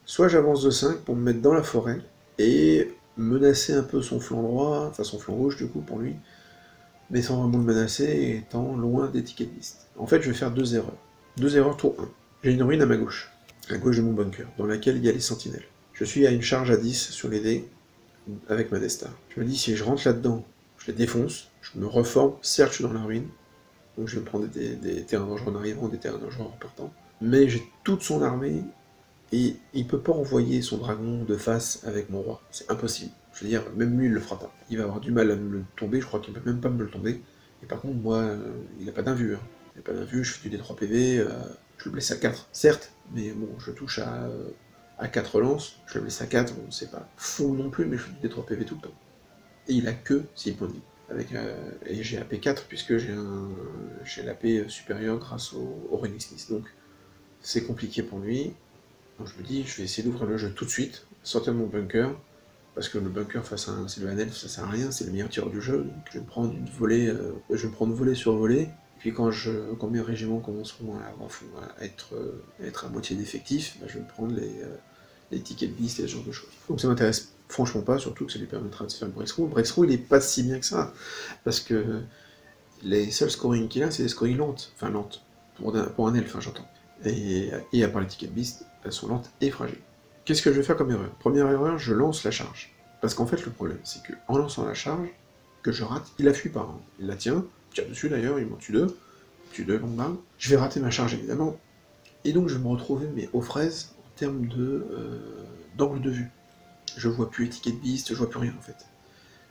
Soit j'avance de 5 pour me mettre dans la forêt et menacer un peu son flanc droit, enfin son flanc gauche du coup pour lui, mais sans vraiment le menacer et étant loin des Ticket Beast. En fait, je vais faire 2 erreurs. 2 erreurs tour 1. J'ai une ruine à gauche de mon bunker, dans laquelle il y a les sentinelles. Je suis à une charge à 10 sur les dés avec ma Death Star. Je me dis, si je rentre là-dedans, je les défonce, je me reforme, certes je suis dans la ruine, donc je vais me prendre des terrains dangereux en arrivant, des terrains dangereux en partant, mais j'ai toute son armée, et il peut pas envoyer son dragon de face avec mon roi, c'est impossible. Je veux dire, même lui il le fera pas. Il va avoir du mal à me le tomber, je crois qu'il peut même pas me le tomber, et par contre moi, il a pas d'invue, hein. Il a pas d'invue, je fais du D3 PV, je le blesse à 4, certes, mais bon, je touche à 4 lances, je le blesse à 4, bon, c'est pas fou non plus, mais je fais du D3 PV tout le temps. Et il a que 6 points de vie. Et j'ai AP 4 puisque j'ai l'AP supérieur grâce au Renix Smith. Donc c'est compliqué pour lui. Donc je me dis, je vais essayer d'ouvrir le jeu tout de suite, sortir de mon bunker, parce que le bunker face à un Sylvan Elf, ça sert à rien, c'est le meilleur tireur du jeu. Donc je vais me prendre une volée sur volée. Puis quand mes régiments commenceront à être à moitié d'effectifs, je vais me prendre les Ticket Beast et ce genre de choses. Donc ça m'intéresse franchement pas, surtout que ça lui permettra de faire le Breakthrough. Le Breakthrough, il est pas si bien que ça, parce que les seuls scoring qu'il a, c'est des scoring lentes, enfin lentes, pour un elfe, j'entends. Et à part les Ticket Beast, elles sont lentes et fragiles. Qu'est-ce que je vais faire comme erreur? Première erreur, je lance la charge. Parce qu'en fait, le problème, c'est que en lançant la charge, que je rate, il la fuit pas. Hein. Il la tient, tire dessus d'ailleurs, il m'en tue deux, longue barre. Je vais rater ma charge évidemment, et donc je vais me retrouver mais aux fraises en termes d'angle de vue. Je vois plus étiquette beast, je vois plus rien en fait.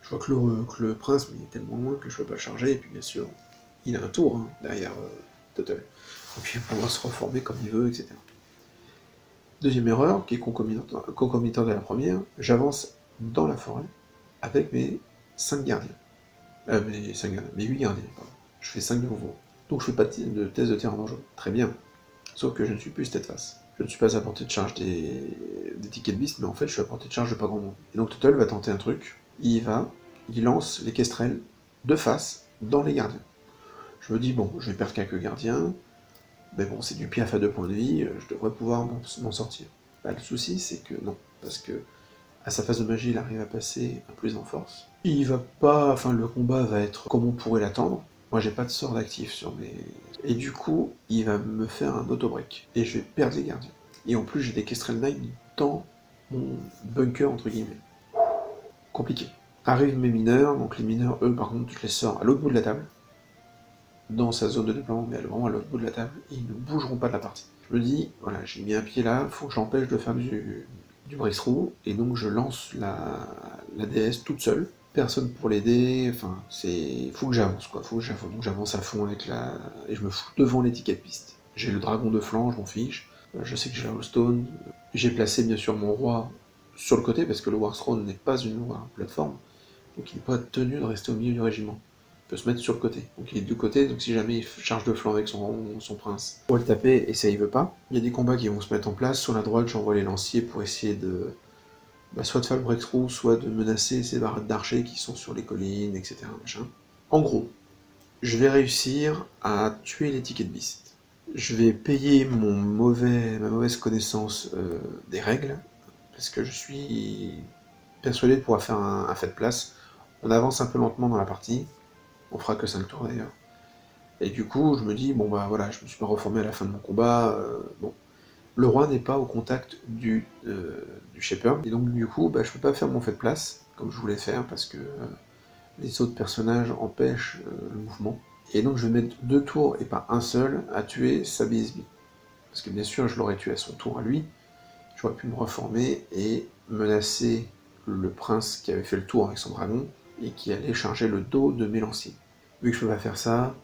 Je vois que le prince, mais il est tellement loin que je peux pas le charger, et puis bien sûr, il a un tour hein, derrière Total. Et puis il va pouvoir se reformer comme il veut, etc. Deuxième erreur, qui est concomitante à la première, j'avance dans la forêt avec mes 5 gardiens. Mes 8 gardiens, pardon. Je fais 5 de mouvement. Donc je fais pas de test de terrain dangereux. Très bien. Sauf que je ne suis plus steadfast. Je ne suis pas à portée de charge des tickets de beast, mais en fait je suis à portée de charge de pas grand monde. Et donc Total va tenter un truc. Il lance les kestrels de face dans les gardiens. Je me dis, bon, je vais perdre quelques gardiens, mais bon, c'est du piaf à 2 points de vie, je devrais pouvoir m'en sortir. Bah, le souci, c'est que non, parce que à sa phase de magie, il arrive à passer un plus en force. Il va pas, enfin, le combat va être comme on pourrait l'attendre. Moi, j'ai pas de sort d'actif sur mes... Et du coup, il va me faire un auto-break, et je vais perdre les gardiens. Et en plus, j'ai des Kestrel Knight dans mon bunker, entre guillemets. Compliqué. Arrivent mes mineurs, donc les mineurs, eux, par contre, je les sors à l'autre bout de la table, dans sa zone de déploiement, mais vraiment à l'autre bout de la table, et ils ne bougeront pas de la partie. Je me dis, voilà, j'ai mis un pied là, faut que j'empêche de faire du breakthrough, et donc je lance la DS toute seule, personne pour l'aider, enfin, faut que j'avance, quoi, faut que j'avance à fond avec et je me fous devant l'étiquette piste. J'ai le dragon de flanc, je m'en fiche, je sais que j'ai la Holstone, j'ai placé bien sûr mon roi sur le côté, parce que le Warthrone n'est pas une plateforme, donc il n'est pas tenu de rester au milieu du régiment. Il peut se mettre sur le côté. Donc il est du côté, donc si jamais il charge de flanc avec son prince, on va le taper, et ça il veut pas. Il y a des combats qui vont se mettre en place. Sur la droite, j'envoie les lanciers pour essayer de... soit de faire le breakthrough, soit de menacer ces barrettes d'archers qui sont sur les collines, etc. Machin. En gros, je vais réussir à tuer les tickets de beast. Je vais payer ma mauvaise connaissance des règles, parce que je suis persuadé de pouvoir faire un fait de place. On avance un peu lentement dans la partie, on fera que 5 tours d'ailleurs. Et du coup, je me dis, bon bah voilà, je me suis pas reformé à la fin de mon combat, bon. Le roi n'est pas au contact du Shepherd, et donc du coup, bah, je peux pas faire mon fait de place, comme je voulais faire, parce que les autres personnages empêchent le mouvement. Et donc je vais mettre 2 tours, et pas un seul, à tuer sa BSB. Parce que bien sûr, je l'aurais tué à son tour à lui, j'aurais pu me reformer et menacer le prince qui avait fait le tour avec son dragon, et qui allait charger le dos de mes lanciers. Vu que je peux pas faire ça,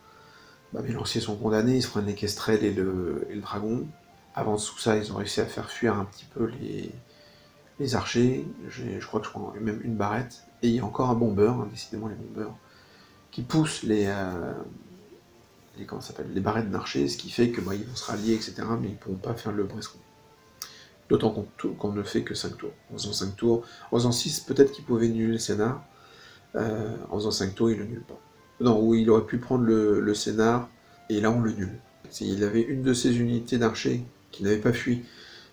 bah, mes lanciers sont condamnés, ils se prennent les kestrels et le dragon. Avant tout ça, ils ont réussi à faire fuir un petit peu les archers, je crois que je prends même une barrette, et il y a encore un bomber, hein, décidément les bombers, qui poussent comment ça s'appelle, les barrettes d'archers, ce qui fait que bah, ils vont se rallier, etc., mais ils pourront pas faire le breakthrough. D'autant qu'on ne fait que 5 tours. En faisant 5 tours, en faisant 6, peut-être qu'il pouvait nuller le scénar, en faisant 5 tours, il le nulle pas. Non, où il aurait pu prendre le scénar, et là on le nulle. S'il avait une de ses unités d'archers qui n'avait pas fui,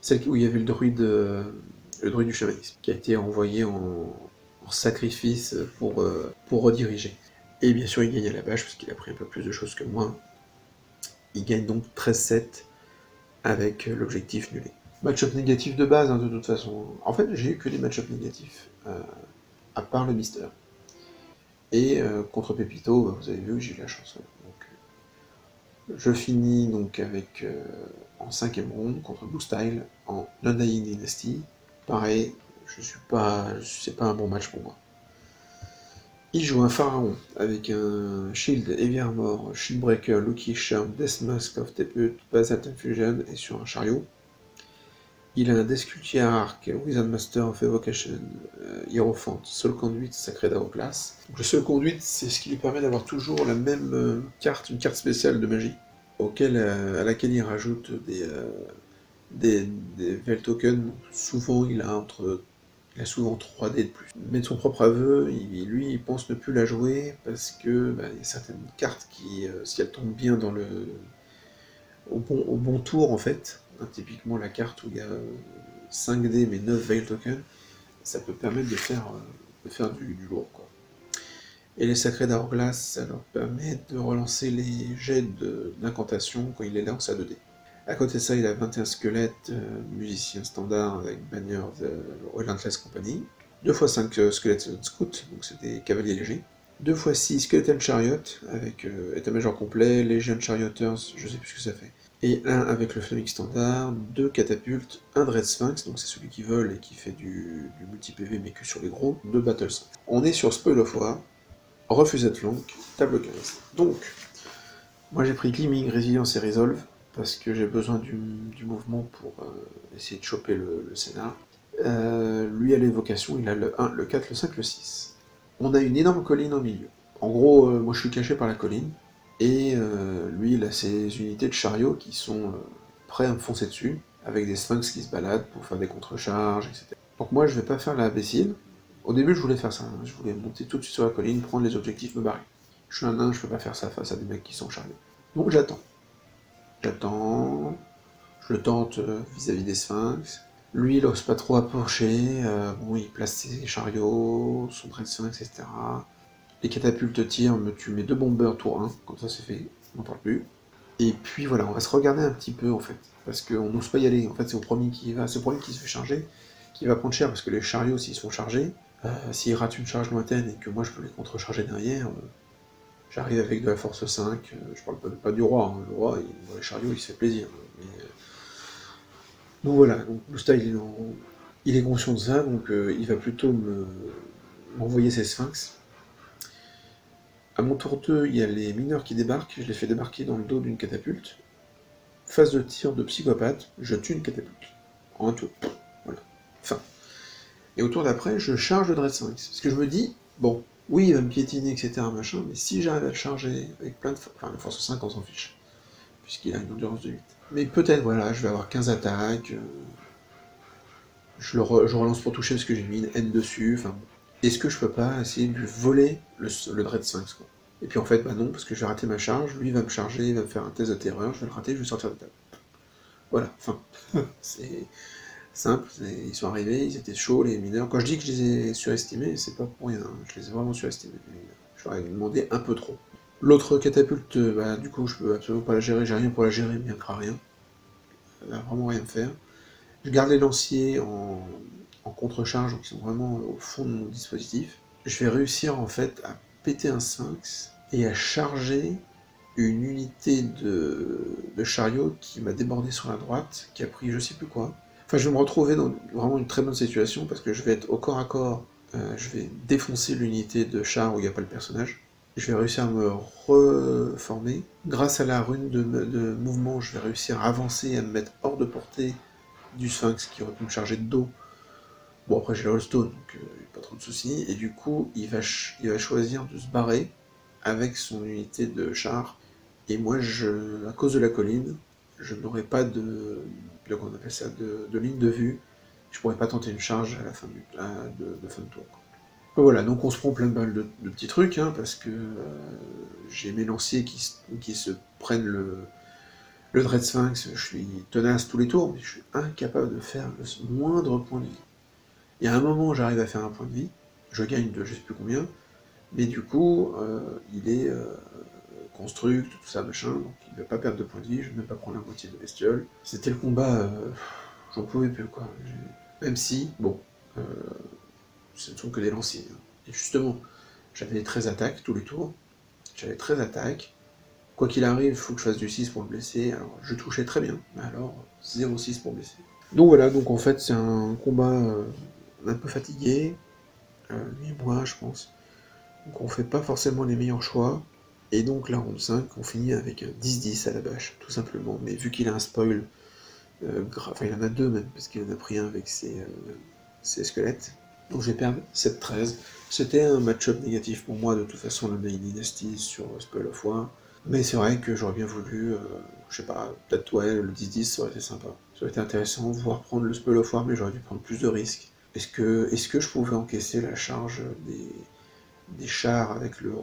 celle où il y avait le druide du chamanisme, qui a été envoyé en sacrifice pour rediriger. Et bien sûr, il gagne à la bâche, parce qu'il a pris un peu plus de choses que moi. Il gagne donc 13-7 avec l'objectif nulé. Match-up négatif de base, hein, de toute façon. En fait, j'ai eu que des match-up négatifs, à part le Mister. Et contre Pépito, bah, vous avez vu que j'ai eu la chance. Je finis donc avec en 5ème ronde contre Blue Style en Undying Dynasty. Pareil, c'est pas un bon match pour moi. Il joue un pharaon avec un shield Heavy Armor, Shieldbreaker, Lucky Charm, Death Mask of Teput, Basalt Infusion et sur un chariot. Il a un Descultier Arc, Wizard Master of Evocation, Hierophant, Soul Conduit, Sacré d'Auroclass. Le Soul Conduit, c'est ce qui lui permet d'avoir toujours la même carte, une carte spéciale de magie, à laquelle il rajoute des Veil Tokens. Souvent, il a souvent 3D de plus. Mais de son propre aveu, lui, il pense ne plus la jouer parce que bah, il y a certaines cartes qui, si elles tombent bien au bon tour, en fait, hein, typiquement la carte où il y a 5D mais 9 Veil Tokens, ça peut permettre de faire du lourd, quoi. Et les Sacrés d'Hourglass, ça leur permet de relancer les jets d'incantation quand il les lance à 2D. À côté de ça, il a 21 squelettes, musiciens standards avec banner de Relentless Company. 2x5 squelettes scout, donc c'est des cavaliers légers. 2x6 Skeleton Chariot, avec état-major complet, Legion Charioters, je sais plus ce que ça fait. Et un avec le Flaming Standard, 2 catapultes, un Dread Sphinx, donc c'est celui qui vole et qui fait du multi-PV mais que sur les gros, 2 Battle Sphinx. On est sur Spoil of War, refusé de flank, table 15. Donc, moi j'ai pris Gleaming, Résilience et Resolve, parce que j'ai besoin du mouvement pour essayer de choper le scénar. Lui a l'évocation, il a le 1, le 4, le 5, le 6. On a une énorme colline au milieu. En gros, moi je suis caché par la colline, et lui il a ses unités de chariot qui sont prêts à me foncer dessus, avec des sphinx qui se baladent pour faire des contre-charges, etc. Donc moi je vais pas faire l'imbécile. Au début je voulais faire ça, hein. Je voulais monter tout de suite sur la colline, prendre les objectifs, me barrer. Je suis un nain, je peux pas faire ça face à des mecs qui sont chariots. Donc j'attends. Je le tente vis-à-vis des sphinx. Lui, il ose pas trop approcher, bon, il place ses chariots, son trait de sphinx, etc. Les catapultes tirent, me tuent mes 2 bombers tour 1, comme ça c'est fait, on n'en parle plus. Et puis voilà, on va se regarder un petit peu en fait, parce qu'on n'ose pas y aller. En fait, c'est au premier qui va, c'est le premier qui se fait charger, qui va prendre cher, parce que les chariots, s'ils sont chargés, s'ils ratent une charge lointaine et que moi je peux les contre-charger derrière, j'arrive avec de la force 5, je parle pas du roi, hein. Le roi, dans les chariots, il se fait plaisir. Mais, donc voilà, donc le style il est conscient de ça, donc il va plutôt m'envoyer ses sphinx. À mon tour 2, il y a les mineurs qui débarquent, je les fais débarquer dans le dos d'une catapulte. Phase de tir de psychopathe, je tue une catapulte. En un tour. Voilà. Fin. Et au tour d'après, je charge le Dread Sphinx. Parce que je me dis, bon, oui, il va me piétiner, etc., machin, mais si j'arrive à le charger avec plein de enfin, la force 5, on s'en fiche. Puisqu'il a une endurance de 8. Mais peut-être, voilà, je vais avoir 15 attaques, je relance pour toucher parce que j'ai mis une haine dessus, enfin... Est-ce que je peux pas essayer de lui voler le Dread Sphinx, quoi? Et puis en fait, bah non, parce que je vais rater ma charge, lui va me charger, il va me faire un test de terreur, je vais le rater, je vais sortir de table. Voilà, fin. C'est simple, ils sont arrivés, ils étaient chauds, les mineurs. Quand je dis que je les ai surestimés, c'est pas pour rien, hein. Je les ai vraiment surestimés. Je leur ai demandé un peu trop. L'autre catapulte, bah, du coup, je peux absolument pas la gérer, j'ai rien pour la gérer, bien que rien. Elle va vraiment rien faire. Je garde les lanciers en contre-charge, donc ils sont vraiment au fond de mon dispositif. Je vais réussir en fait à péter un sphinx et à charger une unité de chariot qui m'a débordé sur la droite, qui a pris je sais plus quoi. Enfin, je vais me retrouver dans vraiment une très bonne situation parce que je vais être au corps à corps, je vais défoncer l'unité de char où il n'y a pas le personnage. Je vais réussir à me reformer. Grâce à la rune de mouvement, je vais réussir à avancer et à me mettre hors de portée du sphinx qui aurait pu me charger de dos. Bon, après j'ai la Holstone, donc pas trop de soucis. Et du coup, il va choisir de se barrer avec son unité de char. Et moi, à cause de la colline, je n'aurai pas qu'on appelle ça, de ligne de vue. Je pourrais pas tenter une charge à la fin de fin de tour. Voilà, donc on se prend plein de balles de petits trucs, hein, parce que j'ai mes lanciers qui se prennent le Dread Sphinx, je suis tenace tous les tours, mais je suis incapable de faire le moindre point de vie. Il y a un moment, j'arrive à faire un point de vie, je gagne de je sais plus combien, mais du coup, il est construct, tout ça, machin, donc il ne va pas perdre de points de vie, je ne vais même pas prendre la moitié de bestiole. C'était le combat, j'en pouvais plus, quoi. Même si, bon, ce ne sont que des lanciers. Hein. Et justement, j'avais 13 attaques tous les tours, j'avais 13 attaques, quoi qu'il arrive, il faut que je fasse du 6 pour me blesser, alors je touchais très bien, mais alors 0,6 pour blesser. Donc voilà, donc en fait c'est un combat un peu fatigué, lui et moi je pense, donc on fait pas forcément les meilleurs choix, et donc la ronde 5, on finit avec un 10-10 à la bâche, tout simplement, mais vu qu'il a un spoil, enfin il en a deux même, parce qu'il en a pris un avec ses squelettes, donc je vais perdre 7-13. C'était un match-up négatif pour moi, de toute façon, le Main Dynasty sur Spoil of War. Mais c'est vrai que j'aurais bien voulu, je sais pas, peut-être ouais, le 10-10, ça aurait été sympa. Ça aurait été intéressant de voir prendre le Spoil of War, mais j'aurais dû prendre plus de risques. Est-ce que je pouvais encaisser la charge des chars avec le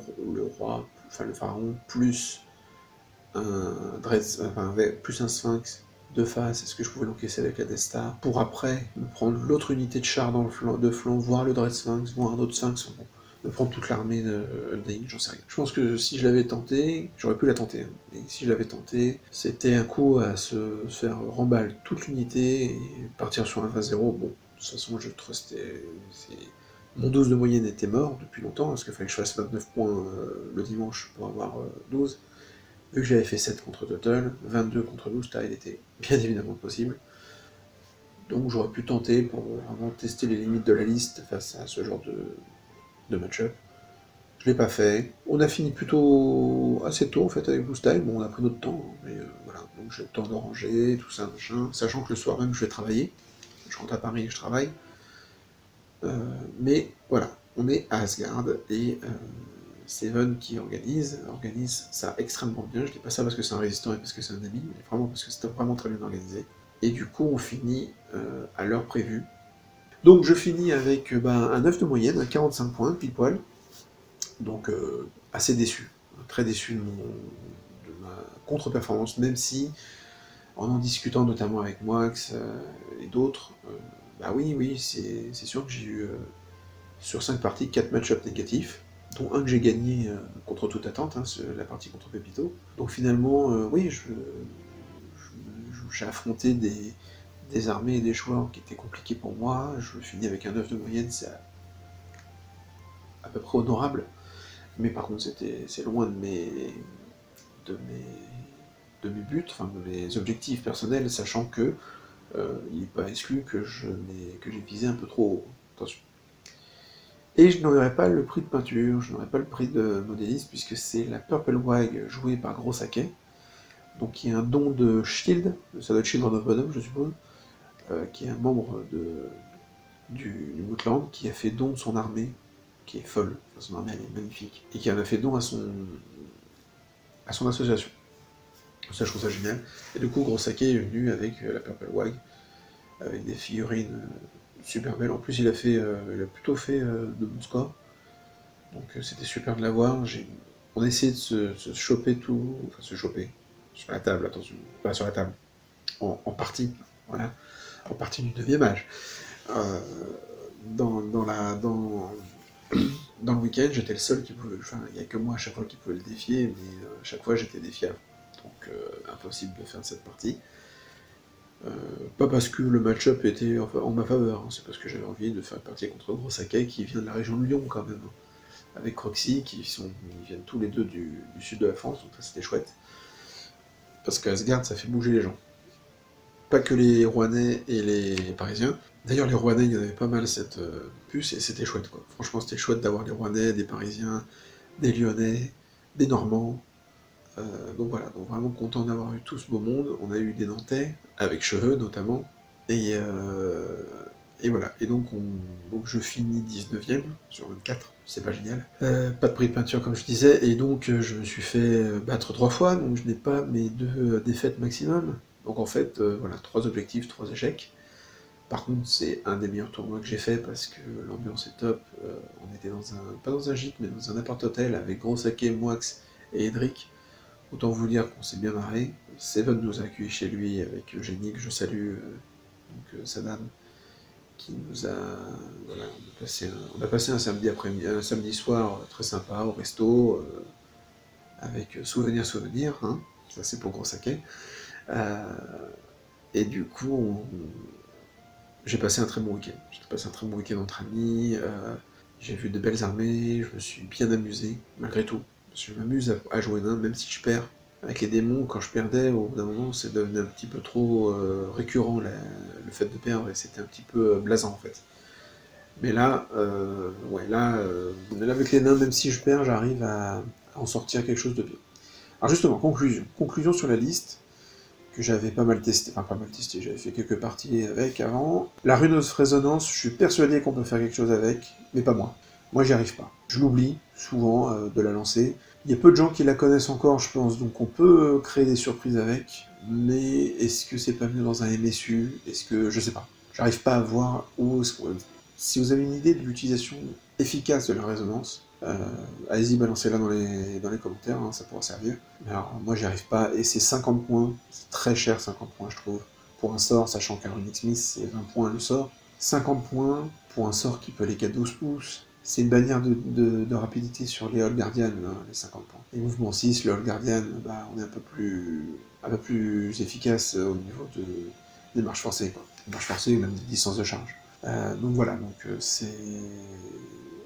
roi, enfin le pharaon, plus plus un sphinx de face, est-ce que je pouvais l'encaisser avec la Death Star, pour après me prendre l'autre unité de char dans le flanc, voir le Dread Sphinx, voir un autre sphinx, bon, de prendre toute l'armée de Eldraine, j'en sais rien. Je pense que si je l'avais tenté, j'aurais pu la tenter, hein. Mais si je l'avais tenté, c'était un coup à se faire remballe toute l'unité et partir sur un 20-0. Bon, de toute façon, je trustais. Mon 12 de moyenne était mort depuis longtemps, parce qu'il fallait que je fasse 29 points le dimanche pour avoir 12. Vu que j'avais fait 7 contre Total, 22 contre 12, il était bien évidemment possible. Donc j'aurais pu tenter pour vraiment tester les limites de la liste face à ce genre de match-up. Je l'ai pas fait. On a fini plutôt assez tôt en fait avec Blue Style. Bon, on a pris notre temps, mais voilà. Donc j'ai le temps de ranger, tout ça, machin. Sachant que le soir même je vais travailler. Je rentre à Paris et je travaille. Mais voilà, on est à Asgard et Seven qui organise ça extrêmement bien. Je dis pas ça parce que c'est un résistant et parce que c'est un ami, mais vraiment parce que c'était vraiment très bien organisé. Et du coup, on finit à l'heure prévue. Donc je finis avec un 9 de moyenne, à 45 points, pile poil. Donc assez déçu, très déçu de ma contre-performance, même si, en discutant notamment avec Moax et d'autres, bah oui, c'est sûr que j'ai eu, sur 5 parties, 4 match-ups négatifs, dont un que j'ai gagné contre toute attente, hein, la partie contre Pepito. Donc finalement, oui, j'ai affronté des armées et des joueurs qui étaient compliqués pour moi. Je finis avec un 9 de moyenne, c'est à peu près honorable. Mais par contre, c'est loin de mes buts, enfin de mes objectifs personnels, sachant que il n'est pas exclu que j'ai visé un peu trop haut. Attention. Et je n'aurai pas le prix de peinture, je n'aurai pas le prix de modéliste, puisque c'est la Purple Wag jouée par Gros Saké, donc qui est un don de Shield, ça doit être Children of Bodom, je suppose, qui est un membre du Mootland, qui a fait don de son armée, qui est folle, son armée elle est magnifique, et qui en a fait don à son association. Ça, je trouve ça génial. Et du coup, Gros Saké est venu avec la Purple Wag, avec des figurines super belles. En plus, il a plutôt fait de bons scores. Donc c'était super de l'avoir. On a essayé de se choper tout... Enfin, se choper. Sur la table, attention. Pas sur la table. En partie. Voilà. En partie du 9e âge. Dans le week-end, j'étais le seul qui pouvait... Enfin, il n'y a que moi à chaque fois qui pouvait le défier, mais à chaque fois j'étais défiable. Donc impossible de faire cette partie. Pas parce que le match-up était en ma faveur, hein, c'est parce que j'avais envie de faire une partie contre Gros Saké qui vient de la région de Lyon quand même, avec Croxy ils viennent tous les deux du sud de la France, donc ça c'était chouette. Parce qu'Asgard ça fait bouger les gens. Pas que les Rouennais et les Parisiens. D'ailleurs les Rouennais, il y en avait pas mal cette puce et c'était chouette quoi. Franchement c'était chouette d'avoir les Rouennais, des Parisiens, des Lyonnais, des Normands. Donc voilà, donc vraiment content d'avoir eu tout ce beau monde. On a eu des Nantais, avec Cheveux notamment, et voilà. Et donc je finis 19ème sur 24, c'est pas génial. Pas de prix de peinture comme je disais, et donc je me suis fait battre 3 fois, donc je n'ai pas mes 2 défaites maximum. Donc en fait, voilà, 3 objectifs, 3 échecs. Par contre, c'est un des meilleurs tournois que j'ai fait parce que l'ambiance est top. On était pas dans un gîte, mais dans un appart-hôtel avec Gros Saké, Moax et Edric. Autant vous dire qu'on s'est bien marré. Seven nous a accueillis chez lui avec Eugénie, que je salue, donc Sadam, qui nous a... Voilà, on a passé un samedi soir très sympa au resto, avec souvenir, hein, ça c'est pour Gros Saké. Et du coup, j'ai passé un très bon week-end. J'ai passé un très bon week-end entre amis, j'ai vu de belles armées, je me suis bien amusé, malgré tout. Je m'amuse à jouer nain, même si je perds. Avec les démons, quand je perdais, au bout d'un moment, c'est devenu un petit peu trop récurrent, le fait de perdre, et c'était un petit peu blasant, en fait. Mais là, avec les nains, même si je perds, j'arrive à en sortir quelque chose de bien. Alors justement, conclusion sur la liste, que j'avais pas mal testé, j'avais fait quelques parties avec avant. La runeuse résonance, je suis persuadé qu'on peut faire quelque chose avec, mais pas moi. Moi, j'y arrive pas. Je l'oublie, souvent, de la lancer. Il y a peu de gens qui la connaissent encore, je pense, donc on peut créer des surprises avec, mais est-ce que c'est pas mieux dans un MSU? Est-ce que... je sais pas. J'arrive pas à voir où... Si vous avez une idée de l'utilisation efficace de la résonance, allez-y, balancez-la dans les commentaires, hein, ça pourra servir. Mais alors, moi, j'y arrive pas, et c'est 50 points, c'est très cher, 50 points, je trouve, pour un sort, sachant qu'un Runic Smith, c'est 20 points le sort. 50 points pour un sort qui peut aller qu'à 12 pouces, C'est une bannière de rapidité sur les Hold Guardian, hein, les 50 points. Et mouvement 6, le Hold Guardian, bah, on est un peu plus efficace au niveau des marches forcées, quoi. Les marches forcées, même des distances de charge. Donc voilà, c'est...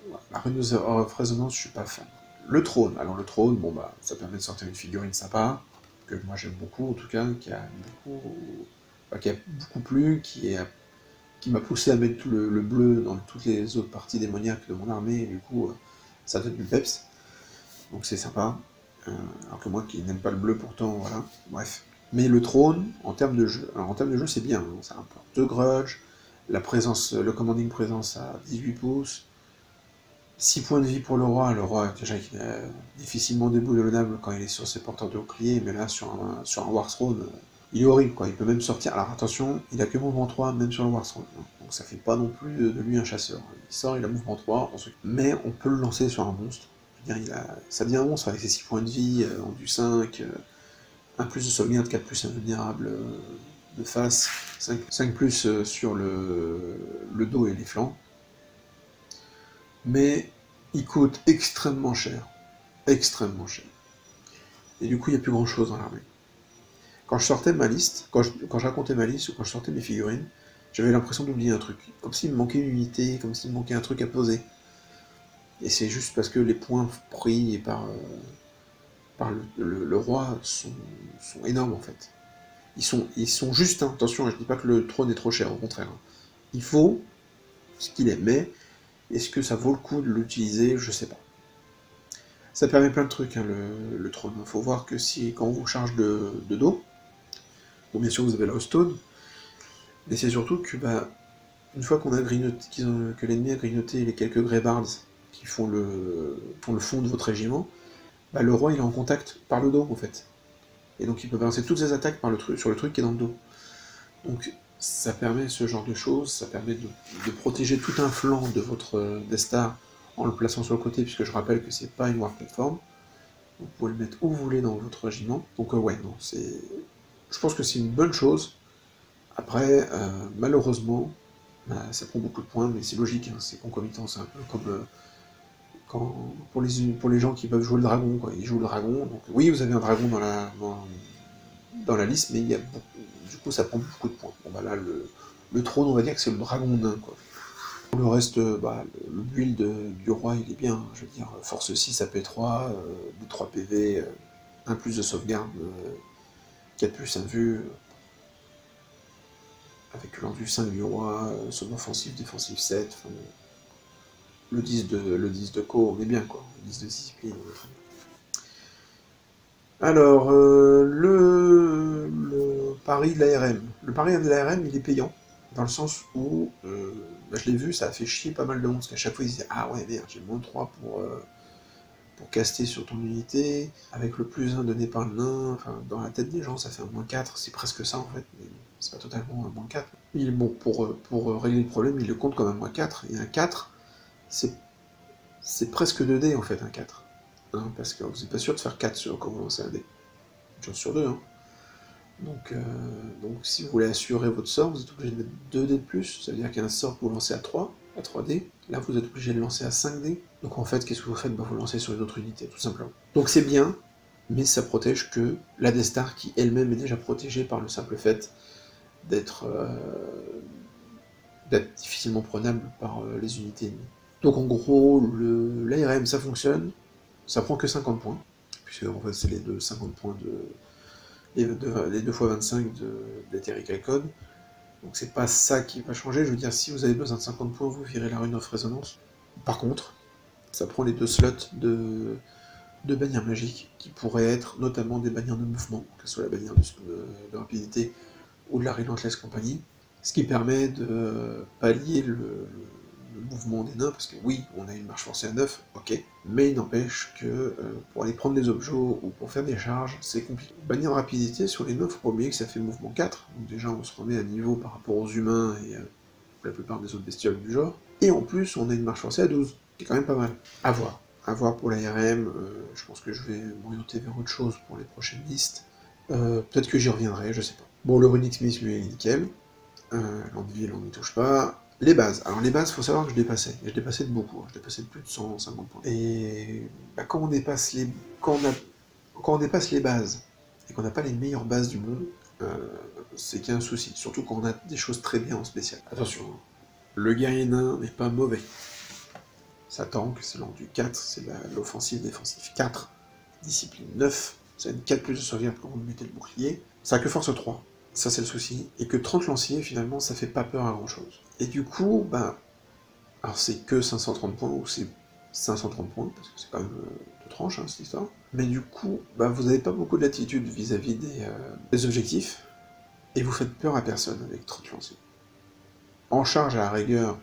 Voilà. La rune of Resonance, je suis pas fan. Le trône, alors le trône, bon bah, ça permet de sortir une figurine sympa, que moi j'aime beaucoup en tout cas, qui a beaucoup plu, qui m'a poussé à mettre tout le bleu dans toutes les autres parties démoniaques de mon armée, et du coup, ça donne du peps. Donc c'est sympa. Alors que moi qui n'aime pas le bleu pourtant, voilà, bref. Mais le trône, en termes de jeu, alors en termes de jeu c'est bien, hein, ça rapporte 2 grudge, la présence, le commanding présence à 18 pouces, 6 points de vie pour le roi déjà il est difficilement déboulonnable quand il est sur ses porteurs de bouclier, mais là sur un War Throne, il est horrible quoi, il peut même sortir, alors attention, il a que mouvement 3 même sur le War Throne, hein. Donc ça fait pas non plus de lui un chasseur, il sort, il a mouvement 3, mais on peut le lancer sur un monstre, je veux dire, ça devient un monstre avec ses 6 points de vie, en du 5, 1 plus de sauvegarde, 4 plus invulnérable de face, 5 plus sur le dos et les flancs, mais il coûte extrêmement cher. Extrêmement cher. Et du coup, il n'y a plus grand chose dans l'armée. Quand je sortais ma liste, quand je racontais ma liste ou quand je sortais mes figurines, j'avais l'impression d'oublier un truc. Comme s'il me manquait une unité, comme s'il me manquait un truc à poser. Et c'est juste parce que les points pris par le roi sont énormes en fait. Ils sont justes, hein. Attention, je dis pas que le trône est trop cher, au contraire. Il faut ce qu'il est, mais est-ce que ça vaut le coup de l'utiliser? Je sais pas. Ça permet plein de trucs, hein, le trône. Il faut voir que quand on vous charge de dos, bon bien sûr vous avez la stone, mais c'est surtout que bah, une fois qu'on a grignoté, que l'ennemi a grignoté les quelques greybards qui font le fond de votre régiment, bah, le roi il est en contact par le dos en fait. Et donc il peut balancer toutes ses attaques sur le truc qui est dans le dos. Donc ça permet ce genre de choses, ça permet de protéger tout un flanc de votre Destar en le plaçant sur le côté, puisque je rappelle que c'est pas une War Platform. Vous pouvez le mettre où vous voulez dans votre régiment. Donc ouais, non, je pense que c'est une bonne chose. Après, malheureusement, bah, ça prend beaucoup de points, mais c'est logique, hein, c'est concomitant, c'est un peu comme pour les gens qui peuvent jouer le dragon, quoi. Ils jouent le dragon, donc oui, vous avez un dragon dans la liste, mais du coup ça prend beaucoup de points. Bon bah là, le trône, on va dire que c'est le dragon nain, quoi. Pour le reste, bah, le build du roi, il est bien, je veux dire, force 6 AP3, 3 PV, 1 plus de sauvegarde, 4 plus 1 vue, avec l'endu 5 du roi, son offensif, défensif 7, enfin, le 10 de co, on est bien, quoi, le 10 de discipline, on est très bien. Alors, le pari de l'ARM. Le pari de l'ARM, il est payant, dans le sens où, bah, je l'ai vu, ça a fait chier pas mal de monde, parce qu'à chaque fois ils disaient « Ah ouais, merde, j'ai moins 3 pour caster sur ton unité, avec le plus 1 donné par le nain, enfin, dans la tête des gens, ça fait un moins 4, c'est presque ça en fait, mais c'est pas totalement un moins 4. Il est bon, pour régler le problème, il le compte comme un moins 4, et un 4, c'est presque 2 dés en fait, un 4. Hein, parce que vous n'êtes pas sûr de faire 4 quand vous lancez un dé. Une chance sur 2, hein. Donc si vous voulez assurer votre sort, vous êtes obligé de mettre 2 dés de plus, ça veut dire qu'un sort que vous lancez à 3D, là vous êtes obligé de lancer à 5D, donc en fait qu'est-ce que vous faites? Bah, vous lancez sur une autre unité, tout simplement. Donc c'est bien, mais ça protège que la Destar qui elle-même est déjà protégée par le simple fait d'être difficilement prenable par les unités ennemies. Donc en gros, l'ARM ça fonctionne, ça prend que 50 points, puisque en fait c'est les 50 points les 2 fois 25 d'Etherical Code. Donc c'est pas ça qui va changer, je veux dire, si vous avez besoin de 50 points, vous virez la Rune of Resonance. Par contre, ça prend les 2 slots de bannières magiques, qui pourraient être notamment des bannières de mouvement, que ce soit la bannière de rapidité ou de la Relentless Company, ce qui permet de pallier le mouvement des nains, parce que oui, on a une marche forcée à 9, ok, mais il n'empêche que pour aller prendre des objets ou pour faire des charges, c'est compliqué. Bannière de rapidité, sur les 9, faut pas oublier que ça fait mouvement 4, donc déjà on se remet à niveau par rapport aux humains et la plupart des autres bestioles du genre, et en plus on a une marche forcée à 12, qui est quand même pas mal. À voir pour l'ARM, je pense que je vais m'orienter vers autre chose pour les prochaines listes, peut-être que j'y reviendrai, je sais pas. Bon, le Runic Smith lui est nickel, l'Anvil on n'y touche pas, Les bases. Alors les bases, il faut savoir que je dépassais. Et je dépassais de beaucoup. Je dépassais de plus de 150 points. Et bah, quand on dépasse les bases et qu'on n'a pas les meilleures bases du monde, c'est qu'il y a un souci. Surtout quand on a des choses très bien en spécial. Attention, hein. Le guerrier nain n'est pas mauvais. Ça tank, c'est l'an du 4, c'est l'offensive défensif 4, discipline 9, ça a une 4 plus de sauvegarde quand vous mettez le bouclier. Ça a que force 3, ça c'est le souci. Et que 30 lanciers, finalement, ça fait pas peur à grand chose. Et du coup, bah, alors c'est que 530 points, ou c'est 530 points, parce que c'est quand même de tranche, hein, cette histoire. Mais du coup, bah, vous n'avez pas beaucoup de latitude vis-à-vis des objectifs, et vous faites peur à personne avec 30 lanciers. En charge, à la rigueur,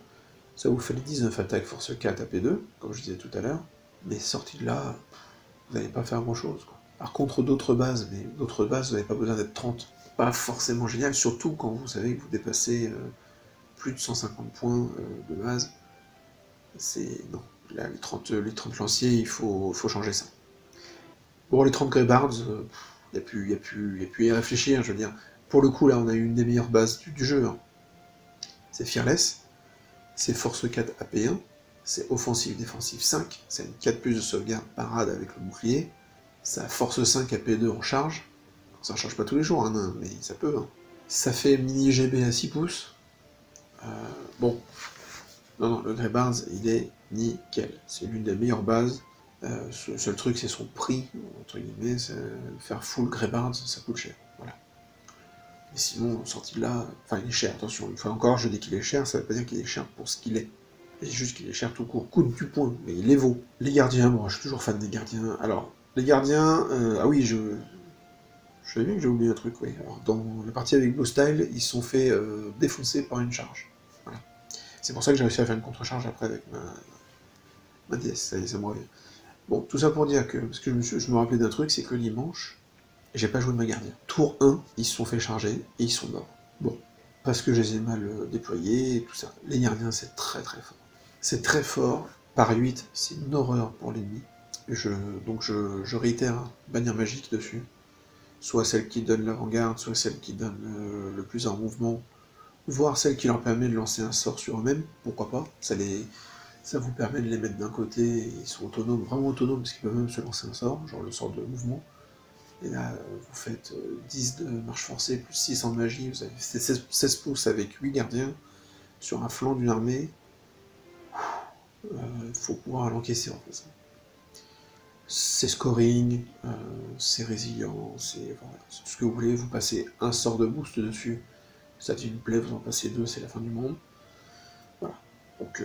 ça vous fait les 19 attaques force 4 AP2, comme je disais tout à l'heure, mais sorti de là, vous n'allez pas faire grand chose. Quoi. Par contre, d'autres bases, vous n'avez pas besoin d'être 30. Pas forcément génial, surtout quand vous savez que vous dépassez plus de 150 points de base. Non, là, les 30 lanciers, il faut changer ça. Pour les 30 Greybards, il n'y a plus à y réfléchir, je veux dire. Pour le coup, là, on a eu une des meilleures bases du jeu. Hein. C'est Fearless. C'est force 4 AP1, c'est offensive défensive 5, c'est une 4 plus de sauvegarde parade avec le bouclier, ça a force 5 AP2 en charge, ça charge pas tous les jours, hein, mais ça peut. Hein. Ça fait mini GB à 6 pouces. Bon, non, le Greybards, il est nickel, c'est l'une des meilleures bases. Le seul truc, c'est son prix, entre guillemets, faire full Greybards, ça coûte cher. Voilà. Et sinon, sorti de là, enfin il est cher, attention, une fois encore, je dis qu'il est cher, ça veut pas dire qu'il est cher pour ce qu'il est. C'est juste qu'il est cher tout court, coûte du point, mais il les vaut. Les gardiens, moi je suis toujours fan des gardiens. Alors, les gardiens, ah oui, je savais bien que j'ai oublié un truc, oui. Alors, dans la partie avec Blue Style, ils se sont fait défoncer par une charge. Voilà. C'est pour ça que j'ai réussi à faire une contre-charge après avec ma DS, ça me revient. Bon, tout ça pour dire que, parce que je me rappelais d'un truc, c'est que dimanche, j'ai pas joué de ma gardien. Tour 1, ils se sont fait charger, et ils sont morts. Bon, parce que je les ai mal déployés, et tout ça. Les gardiens, c'est très très fort. C'est très fort, par 8, c'est une horreur pour l'ennemi. Donc je réitère, bannière magique dessus. Soit celle qui donne l'avant-garde, soit celle qui donne le plus en mouvement, voire celle qui leur permet de lancer un sort sur eux-mêmes, pourquoi pas. Ça vous permet de les mettre d'un côté, ils sont autonomes, vraiment autonomes, parce qu'ils peuvent même se lancer un sort, genre le sort de mouvement. Et là, vous faites 10 de marche forcée, plus 6 en magie, vous avez 16 pouces avec 8 gardiens, sur un flanc d'une armée. Faut pouvoir l'encaisser en fait. C'est scoring, c'est résilient, c'est voilà, tout ce que vous voulez, vous passez un sort de boost dessus, ça devient une plaie, vous en passez 2, c'est la fin du monde. Voilà. Donc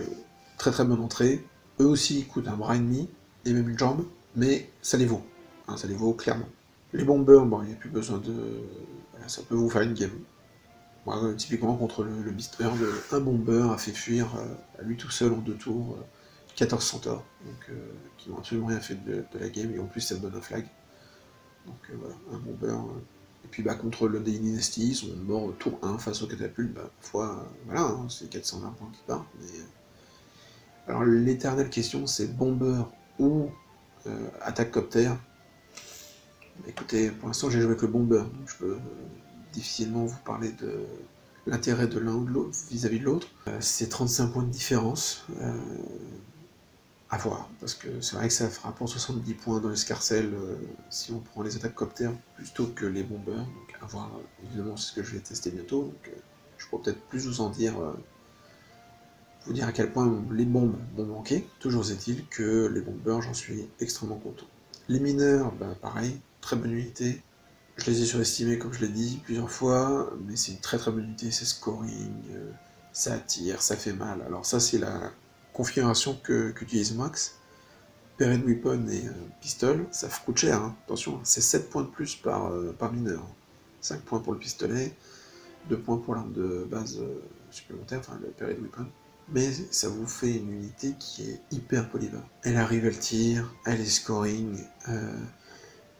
très très bonne entrée. Eux aussi ils coûtent un bras et demi, et même une jambe, mais ça les vaut. Hein, ça les vaut clairement. Les bombers, bon, il n'y a plus besoin de. Voilà, ça peut vous faire une game. Moi, typiquement contre le Beast Herd, un bomber a fait fuir à lui tout seul en 2 tours 14 centaures, donc qui n'ont absolument rien fait de la game, et en plus ça donne un flag. Donc voilà, un bomber. Et puis bah, contre le Daily Nasty, ils sont morts tour 1 face au catapulte, bah, parfois, voilà, hein, c'est 420 points qui partent. Mais... Alors l'éternelle question, c'est bomber ou attaque copter. Écoutez, pour l'instant j'ai joué avec le bomber, donc je peux difficilement vous parler de l'intérêt de l'un ou de l'autre vis-à-vis de l'autre. C'est 35 points de différence. À voir, parce que c'est vrai que ça fera pour 70 points dans l'escarcelle si on prend les attaques coptères plutôt que les bombers, donc à voir, évidemment c'est ce que je vais tester bientôt, donc je pourrais peut-être plus vous en dire, vous dire à quel point les bombes m'ont manqué. Toujours est-il que les bombers, j'en suis extrêmement content. Les mineurs, bah pareil, très bonne unité, je les ai surestimés comme je l'ai dit plusieurs fois, mais c'est une très très bonne unité, c'est scoring, ça attire, ça fait mal, alors ça c'est la configuration qu'utilise Max, Parade Weapon et Pistol, ça coûte cher, hein. Attention, c'est 7 points de plus par mineur. 5 points pour le pistolet, 2 points pour l'arme de base supplémentaire, enfin le Parade Weapon. Mais ça vous fait une unité qui est hyper polyvalente. Elle arrive, elle tire, elle est scoring,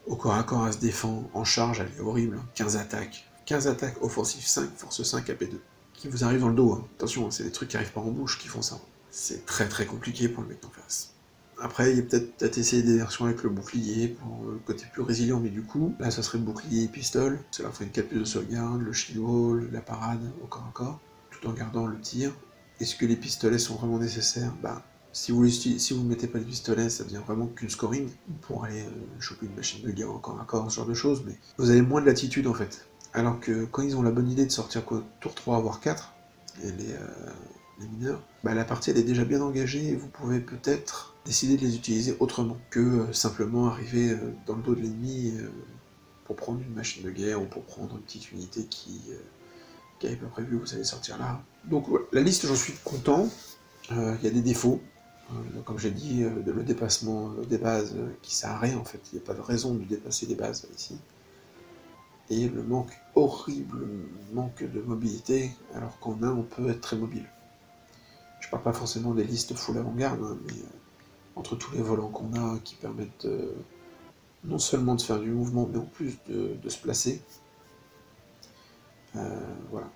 au corps à corps elle se défend, en charge elle est horrible, 15 attaques. 15 attaques, offensive 5, force 5, AP2. Qui vous arrivent dans le dos, hein. Attention, c'est des trucs qui arrivent pas en bouche qui font ça. C'est très très compliqué pour le mec en face. Après, il y a peut-être essayer des versions avec le bouclier pour le côté plus résilient, mais du coup, là ça serait le bouclier et pistol, ça leur fait une 4 plus de sauvegarde, le shield wall, la parade au corps à corps, tout en gardant le tir Est-ce que les pistolets sont vraiment nécessaires? Bah, si vous ne mettez pas les pistolets, ça devient vraiment qu'une scoring pour aller choper une machine de guerre encore à corps, ce genre de choses, mais vous avez moins de latitude en fait. Alors que quand ils ont la bonne idée de sortir tour 3 voire 4, et les mineurs, bah, la partie elle est déjà bien engagée et vous pouvez peut-être décider de les utiliser autrement que simplement arriver dans le dos de l'ennemi pour prendre une machine de guerre ou pour prendre une petite unité qui n'avait pas prévu que vous allez sortir là. Donc voilà, la liste j'en suis content, il y a des défauts, comme j'ai dit, le dépassement des bases qui sert à rien en fait, il n'y a pas de raison de dépasser les bases ici. Et le horrible manque de mobilité, alors qu'en main on peut être très mobile. Je parle pas forcément des listes full avant-garde, hein, mais entre tous les volants qu'on a qui permettent non seulement de faire du mouvement, mais en plus de se placer. Voilà,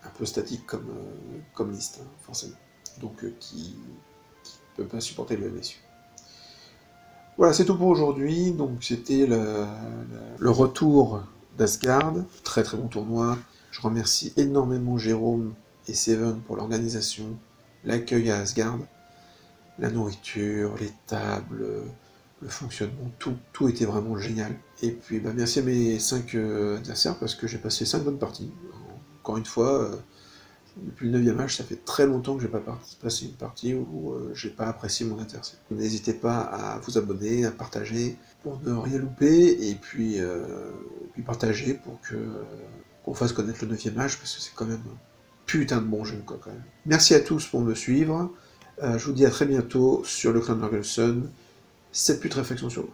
un peu statique comme liste, hein, forcément. Donc qui ne peut pas supporter le MSU. Voilà, c'est tout pour aujourd'hui. Donc c'était le retour d'Asgard. Très très bon tournoi. Je remercie énormément Jérôme et Seven pour l'organisation, l'accueil à Asgard, la nourriture, les tables, le fonctionnement, tout était vraiment génial. Et puis bah, merci à mes 5 adversaires parce que j'ai passé 5 bonnes parties. Encore une fois, depuis le 9e âge, ça fait très longtemps que j'ai pas passé une partie où j'ai pas apprécié mon adversaire. N'hésitez pas à vous abonner, à partager pour ne rien louper, et puis partager pour qu'on fasse connaître le 9e âge, parce que c'est quand même un putain de bon jeu, quoi, quand même. Merci à tous pour me suivre, je vous dis à très bientôt sur le clan de Norgelson. Cette putréfaction sur vous.